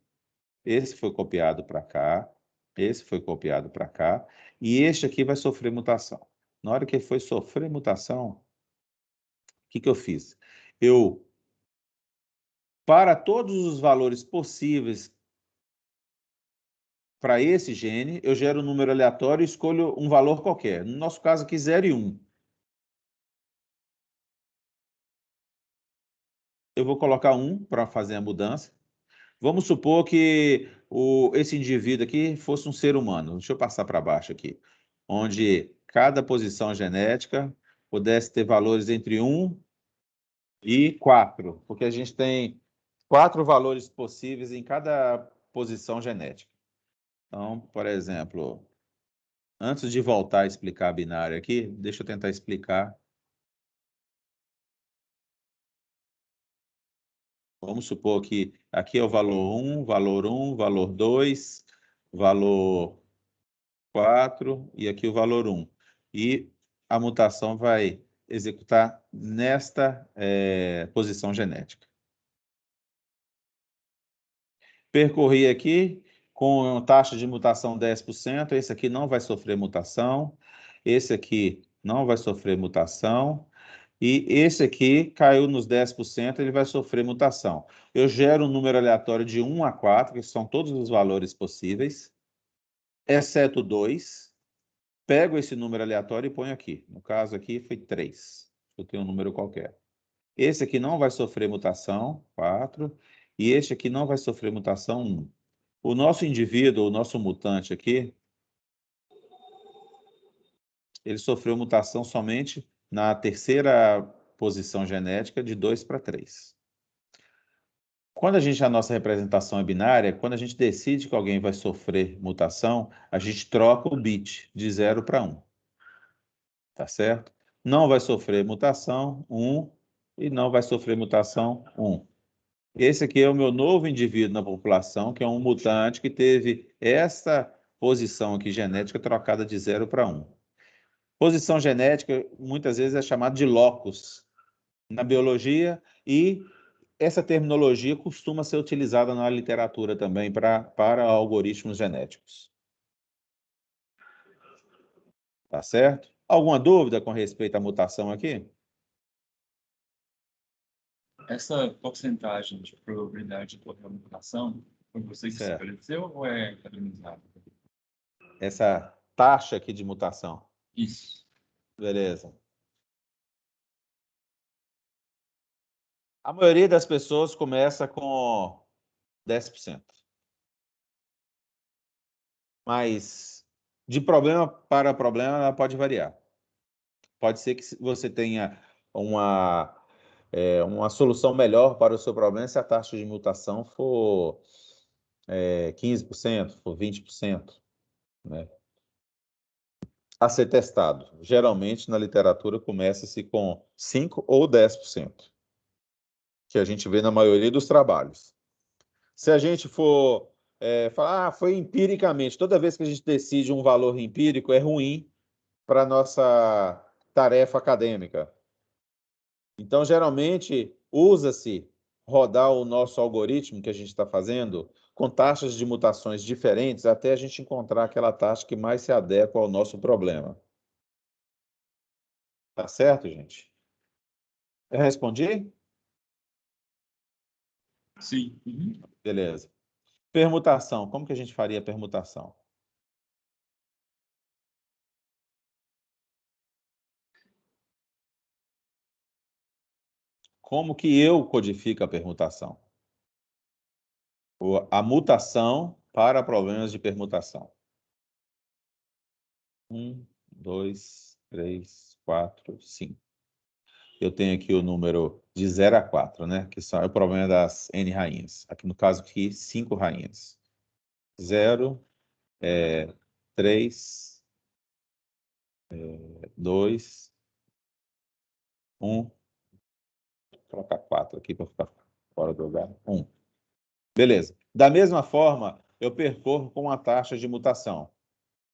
esse foi copiado para cá, esse foi copiado para cá, e este aqui vai sofrer mutação. Na hora que ele foi sofrer mutação, o que eu fiz? Para todos os valores possíveis para esse gene, eu gero um número aleatório e escolho um valor qualquer. No nosso caso aqui, 0 e 1. eu vou colocar 1 para fazer a mudança. Vamos supor que esse indivíduo aqui fosse um ser humano. Deixa eu passar para baixo aqui. Onde cada posição genética pudesse ter valores entre 1 e 4. Porque a gente tem 4 valores possíveis em cada posição genética. Então, por exemplo, antes de voltar a explicar a binária aqui, deixa eu tentar explicar. Vamos supor que aqui é o valor 1, valor 1, valor 2, valor 4 e aqui o valor 1. E a mutação vai executar nesta posição genética. Percorri aqui com taxa de mutação 10%, esse aqui não vai sofrer mutação, esse aqui não vai sofrer mutação, e esse aqui caiu nos 10%, ele vai sofrer mutação. Eu gero um número aleatório de 1 a 4, que são todos os valores possíveis, exceto 2. Pego esse número aleatório e ponho aqui. No caso aqui foi 3. Eu tenho um número qualquer. Esse aqui não vai sofrer mutação, 4. E este aqui não vai sofrer mutação, 1. O nosso indivíduo, o nosso mutante aqui, ele sofreu mutação somente na terceira posição genética de 2 para 3. Quando a nossa representação é binária, quando a gente decide que alguém vai sofrer mutação, a gente troca o bit de 0 para 1. Tá certo? Não vai sofrer mutação, 1, e não vai sofrer mutação, 1. Esse aqui é o meu novo indivíduo na população, que é um mutante que teve essa posição aqui genética trocada de 0 para 1. Posição genética, muitas vezes, é chamada de locus na biologia, e essa terminologia costuma ser utilizada na literatura também para algoritmos genéticos. Tá certo? Alguma dúvida com respeito à mutação aqui? Essa porcentagem de probabilidade de ocorrer mutação, foi você que Certo. estabeleceu ou é padronizado? Essa taxa aqui de mutação. Isso. Beleza. A maioria das pessoas começa com 10%. Mas de problema para problema, ela pode variar. Pode ser que você tenha uma solução melhor para o seu problema se a taxa de mutação for 15%, for 20%, né? A ser testado. Geralmente, na literatura, começa-se com 5% ou 10%, que a gente vê na maioria dos trabalhos. Se a gente for falar, foi empiricamente, toda vez que a gente decide um valor empírico, é ruim para a nossa tarefa acadêmica. Então, geralmente, usa-se rodar o nosso algoritmo que a gente está fazendo com taxas de mutações diferentes até a gente encontrar aquela taxa que mais se adequa ao nosso problema. Tá certo, gente? Eu respondi? Sim. Uhum. Beleza. Permutação. Como que a gente faria a permutação? Como que eu codifico a permutação? A mutação para problemas de permutação. 1, 2, 3, 4, 5. Eu tenho aqui o número de 0 a 4, né? Que é o problema das N rainhas. Aqui no caso aqui, 5 rainhas. 0, 3, 2, 1. Vou colocar 4 aqui para ficar fora do lugar. 1. Beleza. Da mesma forma, eu percorro com a taxa de mutação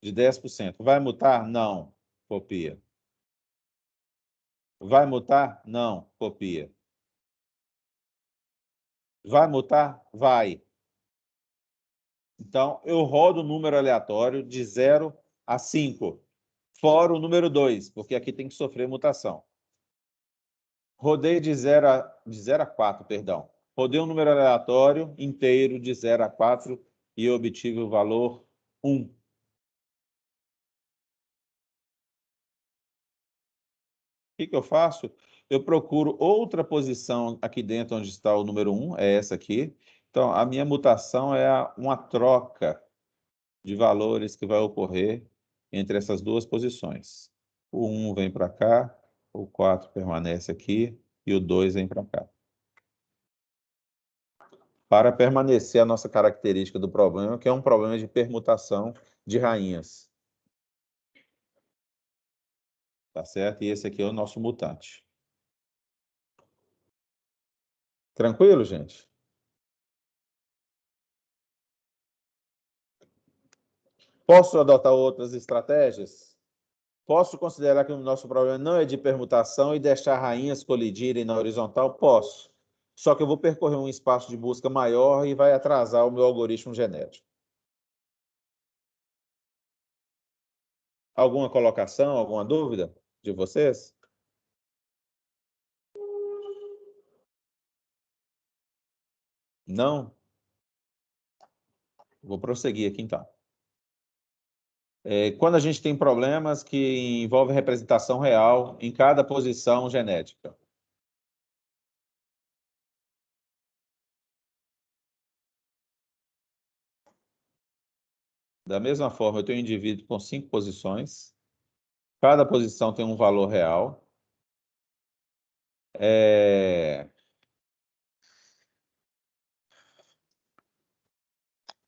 de 10%. Vai mutar? Não. Copia. Vai mutar? Não. Copia. Vai mutar? Vai. Então, eu rodo o número aleatório de 0 a 5, fora o número 2, porque aqui tem que sofrer mutação. Rodei de 0 a 4, perdão. Rodei um número aleatório inteiro de 0 a 4 e obtive o valor 1. O que eu faço? eu procuro outra posição aqui dentro onde está o número 1, é essa aqui. Então, a minha mutação é uma troca de valores que vai ocorrer entre essas duas posições. O 1 vem para cá, o 4 permanece aqui e o 2 vem para cá. Para permanecer a nossa característica do problema, que é um problema de permutação de rainhas. Tá certo? E esse aqui é o nosso mutante. Tranquilo, gente? Posso adotar outras estratégias? Posso considerar que o nosso problema não é de permutação e deixar rainhas colidirem na horizontal? Posso. Só que eu vou percorrer um espaço de busca maior e vai atrasar o meu algoritmo genético. Alguma colocação, alguma dúvida de vocês? Não? Vou prosseguir aqui então. Quando a gente tem problemas que envolvem representação real em cada posição genética. Da mesma forma, eu tenho um indivíduo com 5 posições. Cada posição tem um valor real.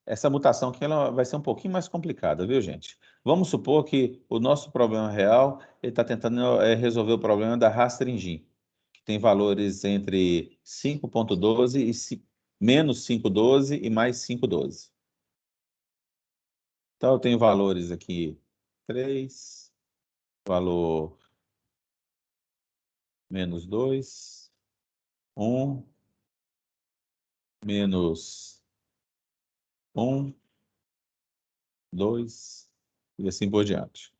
Essa mutação aqui ela vai ser um pouquinho mais complicada, viu, gente? Vamos supor que o nosso problema real ele está tentando resolver o problema da rastringin, que tem valores entre 5,12 e menos 5,12 e mais 5,12. Então, eu tenho valores aqui 3, valor menos 2, 1, menos 1, 2, e assim por diante.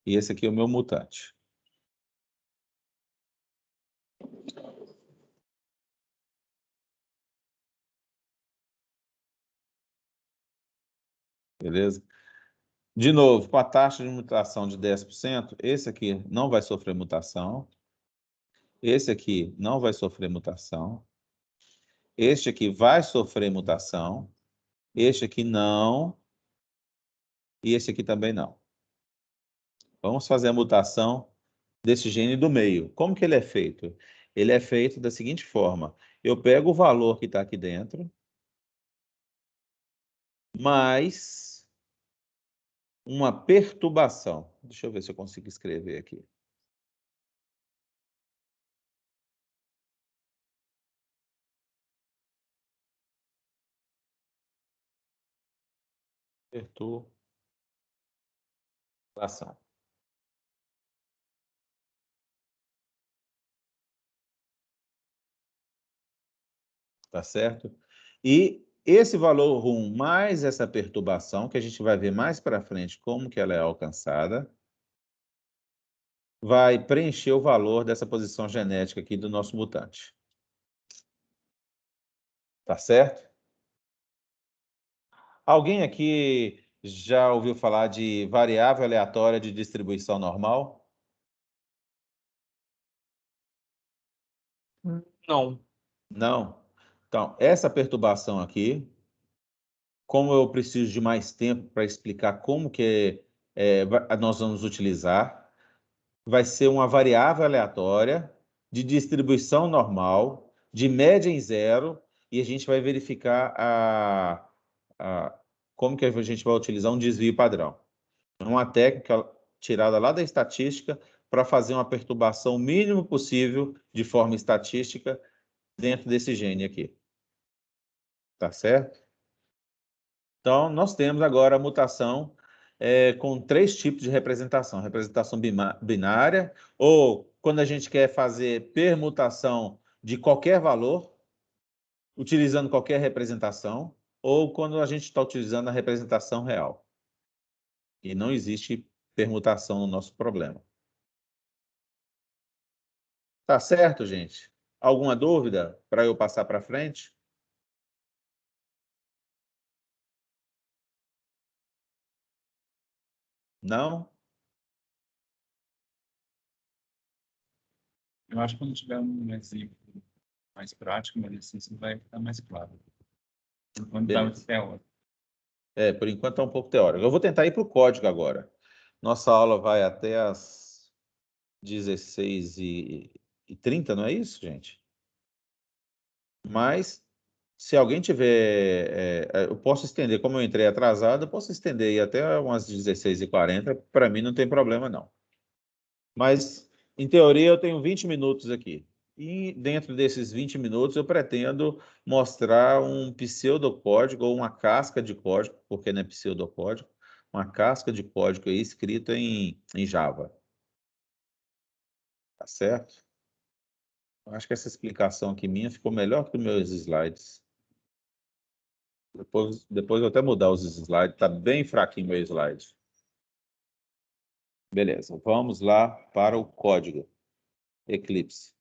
E esse aqui é o meu mutante. Beleza? De novo, com a taxa de mutação de 10%, esse aqui não vai sofrer mutação. Esse aqui não vai sofrer mutação. Este aqui vai sofrer mutação. Este aqui não. E esse aqui também não. Vamos fazer a mutação desse gene do meio. Como que ele é feito? Ele é feito da seguinte forma. Eu pego o valor que está aqui dentro, mais uma perturbação. Deixa eu ver se eu consigo escrever aqui. Perturbação. Tá certo? E esse valor 1 mais essa perturbação, que a gente vai ver mais para frente como que ela é alcançada, vai preencher o valor dessa posição genética aqui do nosso mutante. Tá certo? Alguém aqui já ouviu falar de variável aleatória de distribuição normal? Não. Não? Então, essa perturbação aqui, como eu preciso de mais tempo para explicar como que nós vamos utilizar, vai ser uma variável aleatória de distribuição normal, de média em zero, e a gente vai verificar como que a gente vai utilizar um desvio padrão. Uma técnica tirada lá da estatística para fazer uma perturbação o mínimo possível de forma estatística dentro desse gene aqui. Tá certo? Então, nós temos agora a mutação com 3 tipos de representação. Representação binária, ou quando a gente quer fazer permutação de qualquer valor, utilizando qualquer representação, ou quando a gente está utilizando a representação real. E não existe permutação no nosso problema. Tá certo, gente? Alguma dúvida para eu passar para frente? Não? Eu acho que quando tiver um exemplo mais prático, mas assim vai ficar mais claro. Quando está Beleza. muito teórico. Por enquanto está um pouco teórico. Eu vou tentar ir para o código agora. Nossa aula vai até às 16h30, não é isso, gente? Mas, se alguém tiver... eu posso estender, como eu entrei atrasado, eu posso estender aí até umas 16h40. Para mim não tem problema, não. Mas, em teoria, eu tenho 20 minutos aqui. E dentro desses 20 minutos eu pretendo mostrar um pseudocódigo ou uma casca de código, porque não é pseudocódigo, uma casca de código aí escrita em Java. Tá certo? Eu acho que essa explicação aqui minha ficou melhor que os meus slides. Depois eu vou até mudar os slides, tá bem fraquinho meu slide. Beleza, vamos lá para o código. Eclipse.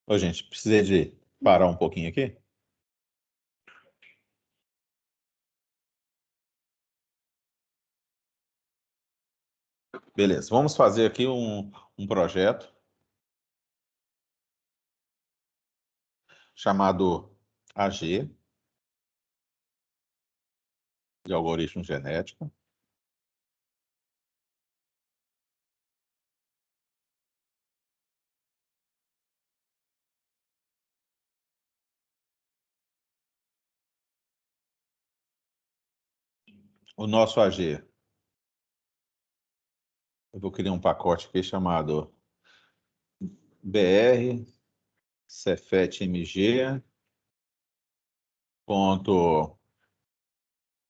Ô, gente, precisei de parar um pouquinho aqui. Beleza, vamos fazer aqui um projeto chamado AG, de algoritmo genético. O nosso AG, eu vou criar um pacote aqui chamado BR Cefet MG, ponto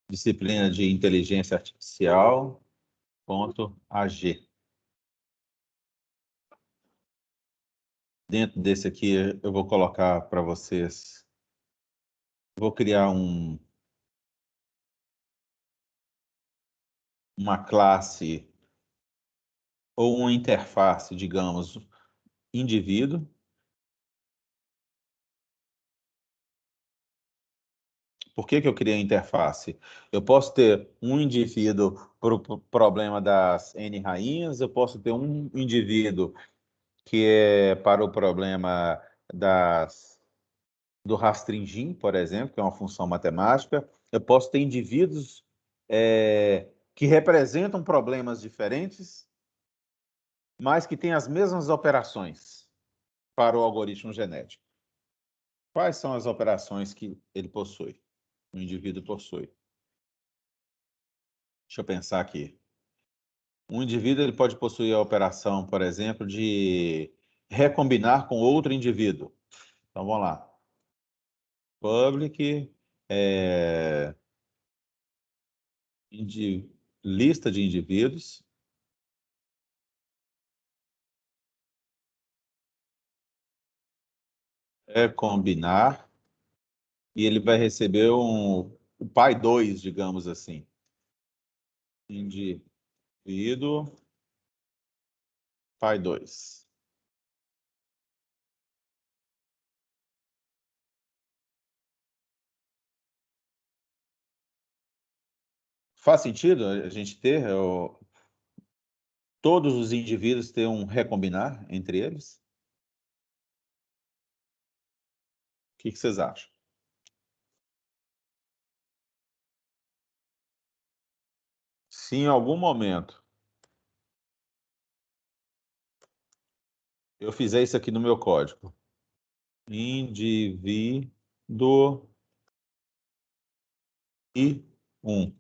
disciplina de inteligência artificial, ponto AG. Dentro desse aqui, eu vou colocar para vocês, vou criar uma classe ou uma interface, digamos, indivíduo. Por que que eu criei a interface? Eu posso ter um indivíduo para o problema das N rainhas, eu posso ter um indivíduo que é para o problema do rastringim, por exemplo, que é uma função matemática. Eu posso ter indivíduos que representam problemas diferentes, mas que têm as mesmas operações para o algoritmo genético. Quais são as operações que ele possui, o indivíduo possui? Deixa eu pensar aqui. Um indivíduo ele pode possuir a operação, por exemplo, de recombinar com outro indivíduo. Então, vamos lá. Public, lista de indivíduos. Recombinar. E ele vai receber o pai 2, digamos assim. Indivíduo, pai 2. Faz sentido a gente ter todos os indivíduos ter um recombinar entre eles? O que vocês acham? Se em algum momento eu fizer isso aqui no meu código, indivíduo I1.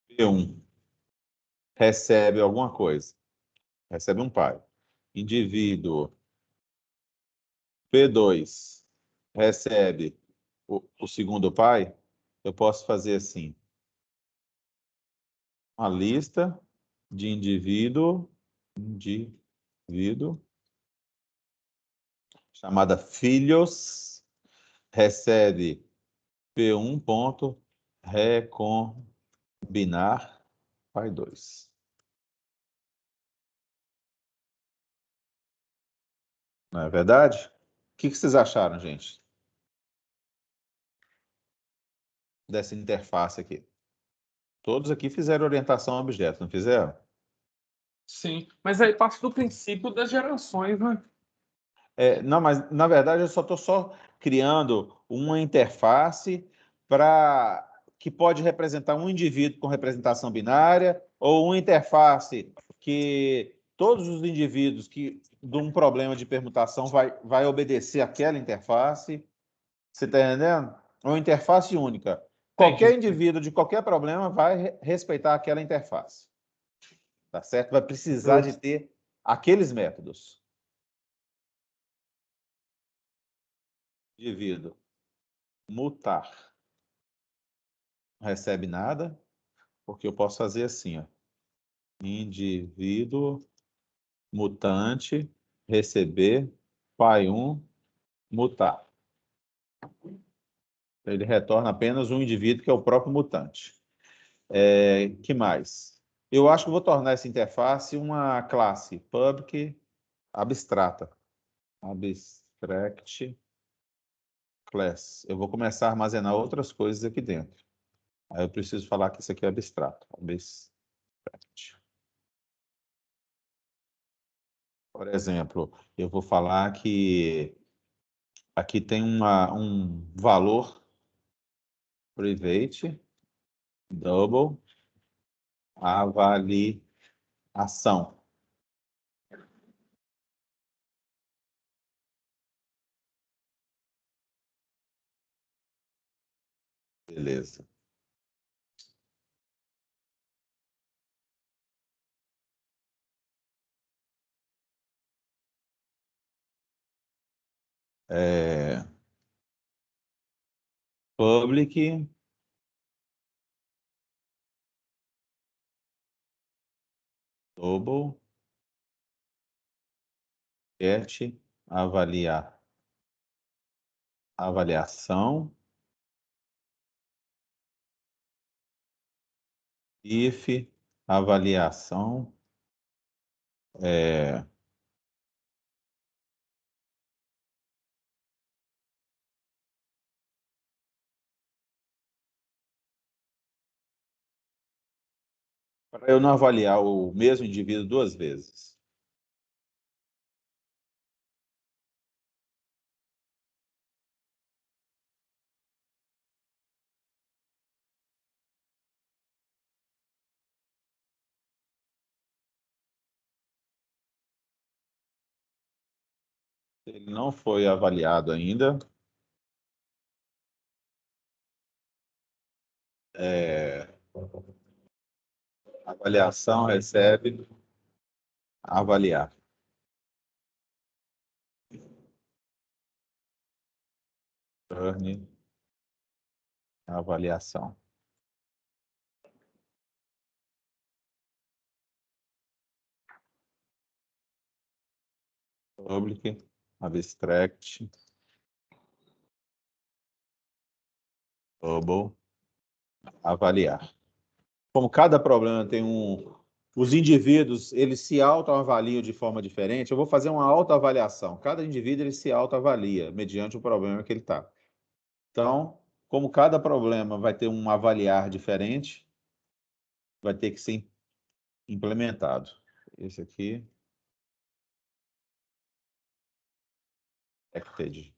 P1 recebe alguma coisa. Recebe um pai. Indivíduo P2 recebe o segundo pai. Eu posso fazer assim. Uma lista de indivíduo chamada filhos, recebe P1 ponto recombinar pai 2. Não é verdade? O que vocês acharam, gente? Dessa interface aqui. Todos aqui fizeram orientação a objeto, não fizeram? Sim, mas aí parte do princípio das gerações, né? Não, mas na verdade eu estou criando uma interface que pode representar um indivíduo com representação binária ou uma interface que todos os indivíduos que de um problema de permutação vai obedecer àquela interface. Você está entendendo? Uma interface única. Qualquer indivíduo de qualquer problema vai respeitar aquela interface. Tá certo? Vai precisar de ter aqueles métodos. Indivíduo mutar. Não recebe nada, porque eu posso fazer assim, ó. Indivíduo mutante receber pai1 mutar. Ele retorna apenas um indivíduo que é o próprio mutante. Que mais? Eu acho que vou tornar essa interface uma classe public abstrata. Abstract class. Eu vou começar a armazenar outras coisas aqui dentro. Aí eu preciso falar que isso aqui é abstrato. Abstract. Por exemplo, eu vou falar que aqui tem um valor private double avaliação. Beleza. Public double get avaliação if avaliação para eu não avaliar o mesmo indivíduo duas vezes. Ele não foi avaliado ainda. Avaliação recebe avaliar. Turn avaliação. Public abstract double avaliar. Como cada problema tem os indivíduos, eles se autoavaliam de forma diferente, eu vou fazer uma autoavaliação. Cada indivíduo, ele se autoavalia mediante o problema que ele está. Então, como cada problema vai ter um avaliar diferente, vai ter que ser implementado. Esse aqui. Acted.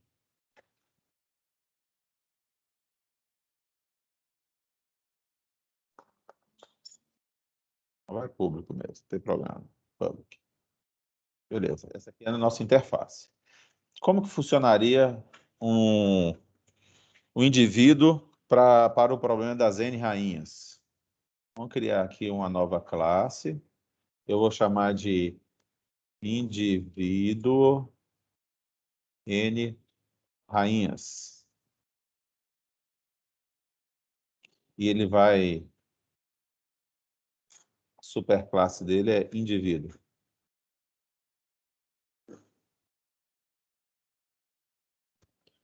Vai público mesmo, não tem problema. Public. Beleza, essa aqui é a nossa interface. Como que funcionaria um indivíduo para o problema das N rainhas. Vamos criar aqui uma nova classe. Eu vou chamar de indivíduo N rainhas. E ele vai... A superclasse dele é indivíduo.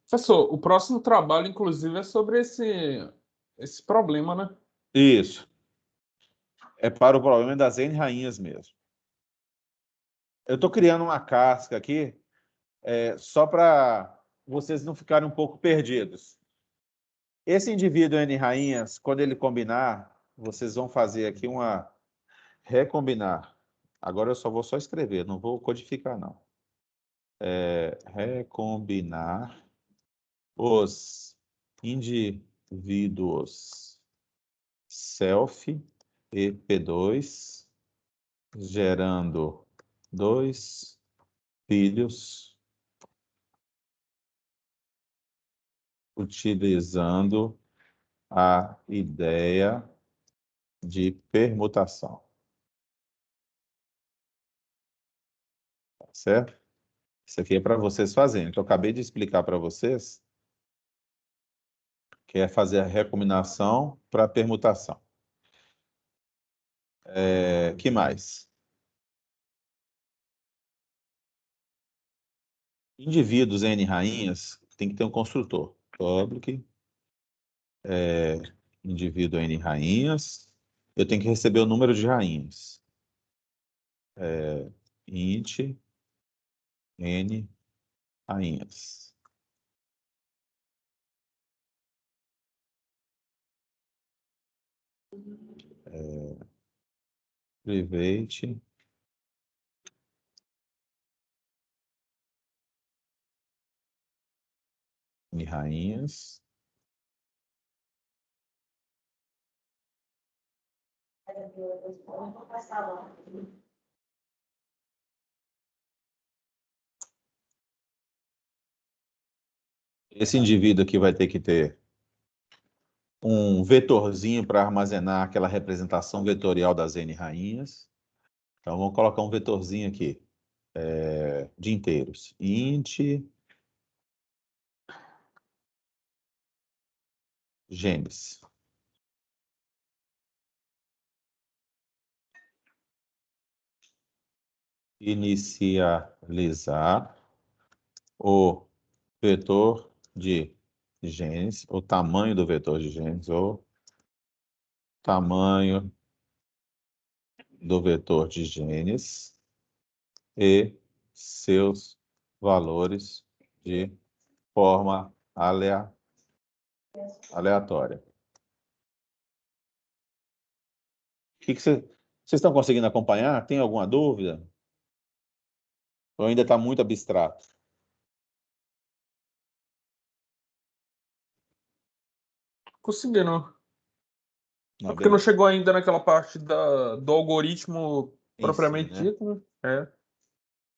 Professor, o próximo trabalho, inclusive, é sobre esse problema, né? Isso. É para o problema das N rainhas mesmo. Eu estou criando uma casca aqui, só para vocês não ficarem um pouco perdidos. Esse indivíduo N rainhas, quando ele combinar, vocês vão fazer aqui uma recombinar. Agora eu vou só escrever, não vou codificar, não. Recombinar os indivíduos self e P2, gerando 2 filhos, utilizando a ideia de permutação. Tá certo? Isso aqui é para vocês fazerem. Então, eu acabei de explicar para vocês que é fazer a recombinação para permutação. Que mais? Indivíduos N rainhas tem que ter um construtor. Public, indivíduo N rainhas. Eu tenho que receber o número de rainhas. Int N rainhas. Private N rainhas. Esse indivíduo aqui vai ter que ter um vetorzinho para armazenar aquela representação vetorial das N rainhas. Então, vamos colocar um vetorzinho aqui, de inteiros. Int genes. Inicializar o vetor de genes, o tamanho do vetor de genes, ou tamanho do vetor de genes e seus valores de forma aleatória. O que vocês estão conseguindo acompanhar? Tem alguma dúvida? Ou ainda está muito abstrato? Conseguindo. Não, É porque não beleza. chegou ainda naquela parte do algoritmo Em si, propriamente né? dito, né?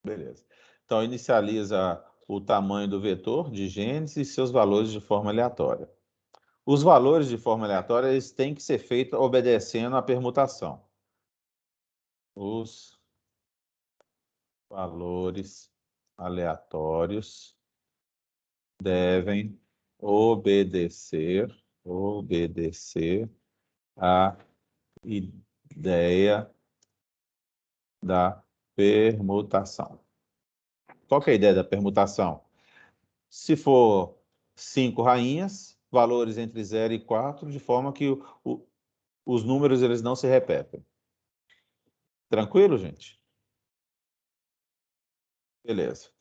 Beleza. Então, inicializa o tamanho do vetor de genes e seus valores de forma aleatória. Os valores de forma aleatória eles têm que ser feitos obedecendo à permutação. Os valores aleatórios devem obedecer à ideia da permutação. Qual que é a ideia da permutação? Se for 5 rainhas, valores entre 0 e 4, de forma que os números eles não se repetem. Tranquilo, gente? Beleza.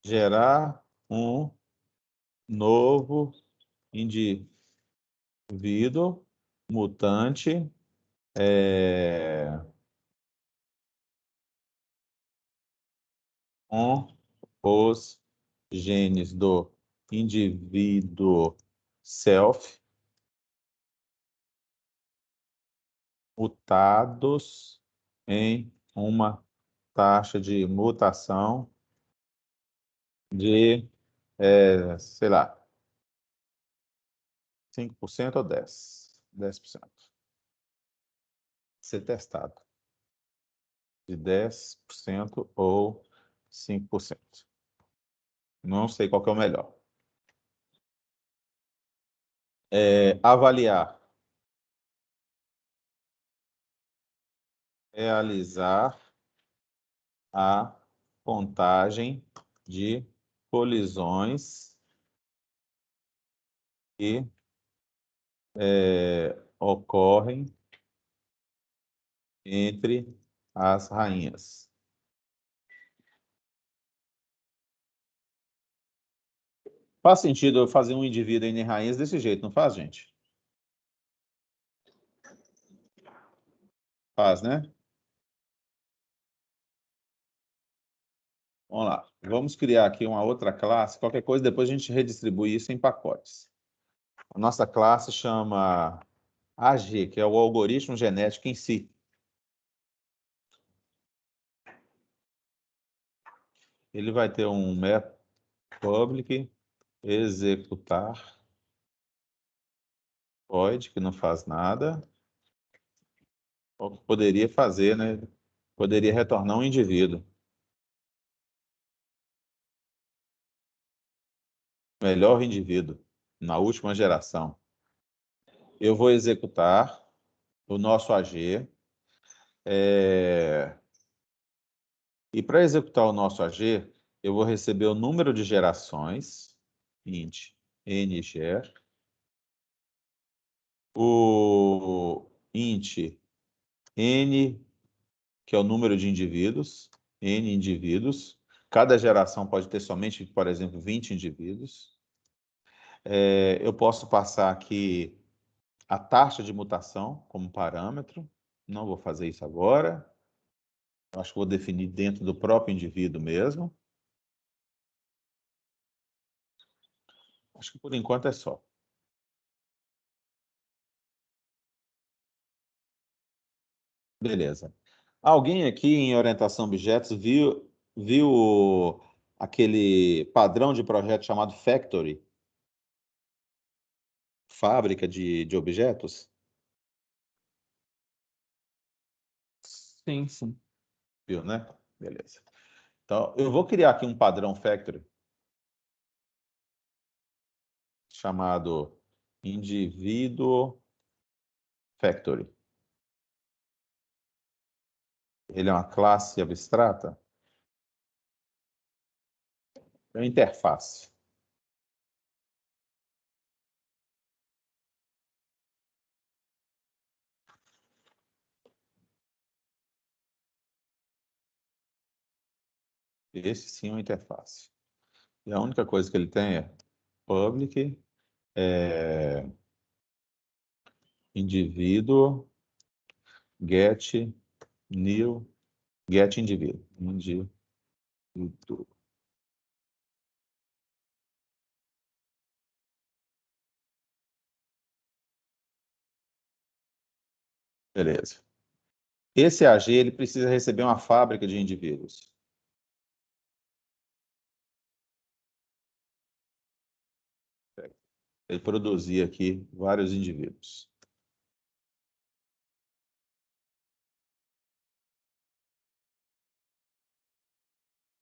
Gerar um novo indivíduo mutante com os genes do indivíduo self mutados em uma taxa de mutação de, sei lá, 5% ou 10%. 10%. Ser testado. De 10% ou 5%. Não sei qual que é o melhor. Avaliar. Realizar a contagem de colisões que ocorrem entre as rainhas. Faz sentido eu fazer um indivíduo em rainhas desse jeito, não faz, gente? Faz, né? Vamos lá. Vamos criar aqui uma outra classe. Qualquer coisa, depois a gente redistribui isso em pacotes. A nossa classe chama AG, que é o algoritmo genético em si. Ele vai ter um método public executar void, que não faz nada. O que poderia fazer, né? Poderia retornar um indivíduo. Melhor indivíduo, na última geração. Eu vou executar o nosso AG. E para executar o nosso AG, eu vou receber o número de gerações, intnger, o int n, que é o número de indivíduos, n indivíduos. Cada geração pode ter somente, por exemplo, 20 indivíduos. Eu posso passar aqui a taxa de mutação como parâmetro. Não vou fazer isso agora. Acho que vou definir dentro do próprio indivíduo mesmo. Acho que por enquanto é só. Beleza. Alguém aqui em orientação a objetos viu aquele padrão de projeto chamado Factory? Fábrica de objetos? Sim, sim. Viu, né? Beleza. Então, eu vou criar aqui um padrão Factory chamado indivíduo Factory. Ele é uma classe abstrata? É uma interface. Esse sim é uma interface. E a única coisa que ele tem é public, indivíduo, get, new, get indivíduo. Indivíduo. Beleza. Esse AG ele precisa receber uma fábrica de indivíduos. Ele produzir aqui vários indivíduos.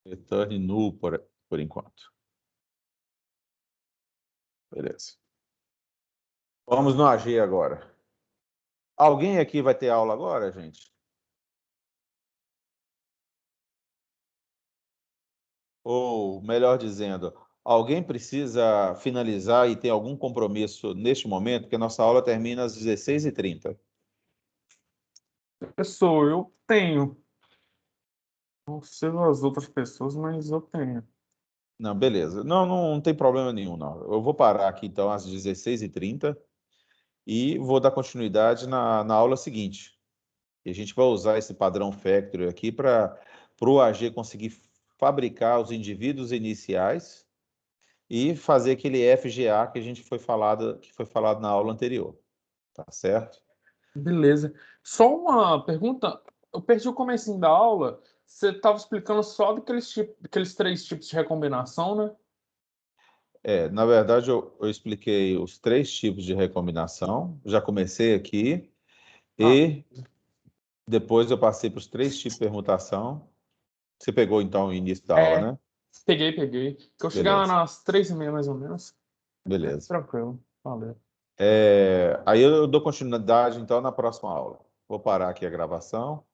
Return null por enquanto. Beleza. Vamos no AG agora. Alguém aqui vai ter aula agora, gente? Ou, melhor dizendo, alguém precisa finalizar e tem algum compromisso neste momento, porque a nossa aula termina às 16h30. Professor, eu tenho. Não sei as outras pessoas, mas eu tenho. Não, beleza. Não tem problema nenhum, não. Eu vou parar aqui, então, às 16h30 e vou dar continuidade na aula seguinte. E a gente vai usar esse padrão Factory aqui para o AG conseguir fabricar os indivíduos iniciais e fazer aquele FGA que foi falado na aula anterior. Tá certo? Beleza. Só uma pergunta. Eu perdi o comecinho da aula. você estava explicando só daqueles 3 tipos de recombinação, né? Na verdade, eu expliquei os 3 tipos de recombinação, já comecei aqui, e depois eu passei para os 3 tipos de permutação. Você pegou, então, o início da aula, né? Peguei. Que eu chegar lá Beleza, nas 3h30, mais ou menos. beleza. Tranquilo. Valeu. Aí eu dou continuidade, então, na próxima aula. Vou parar aqui a gravação.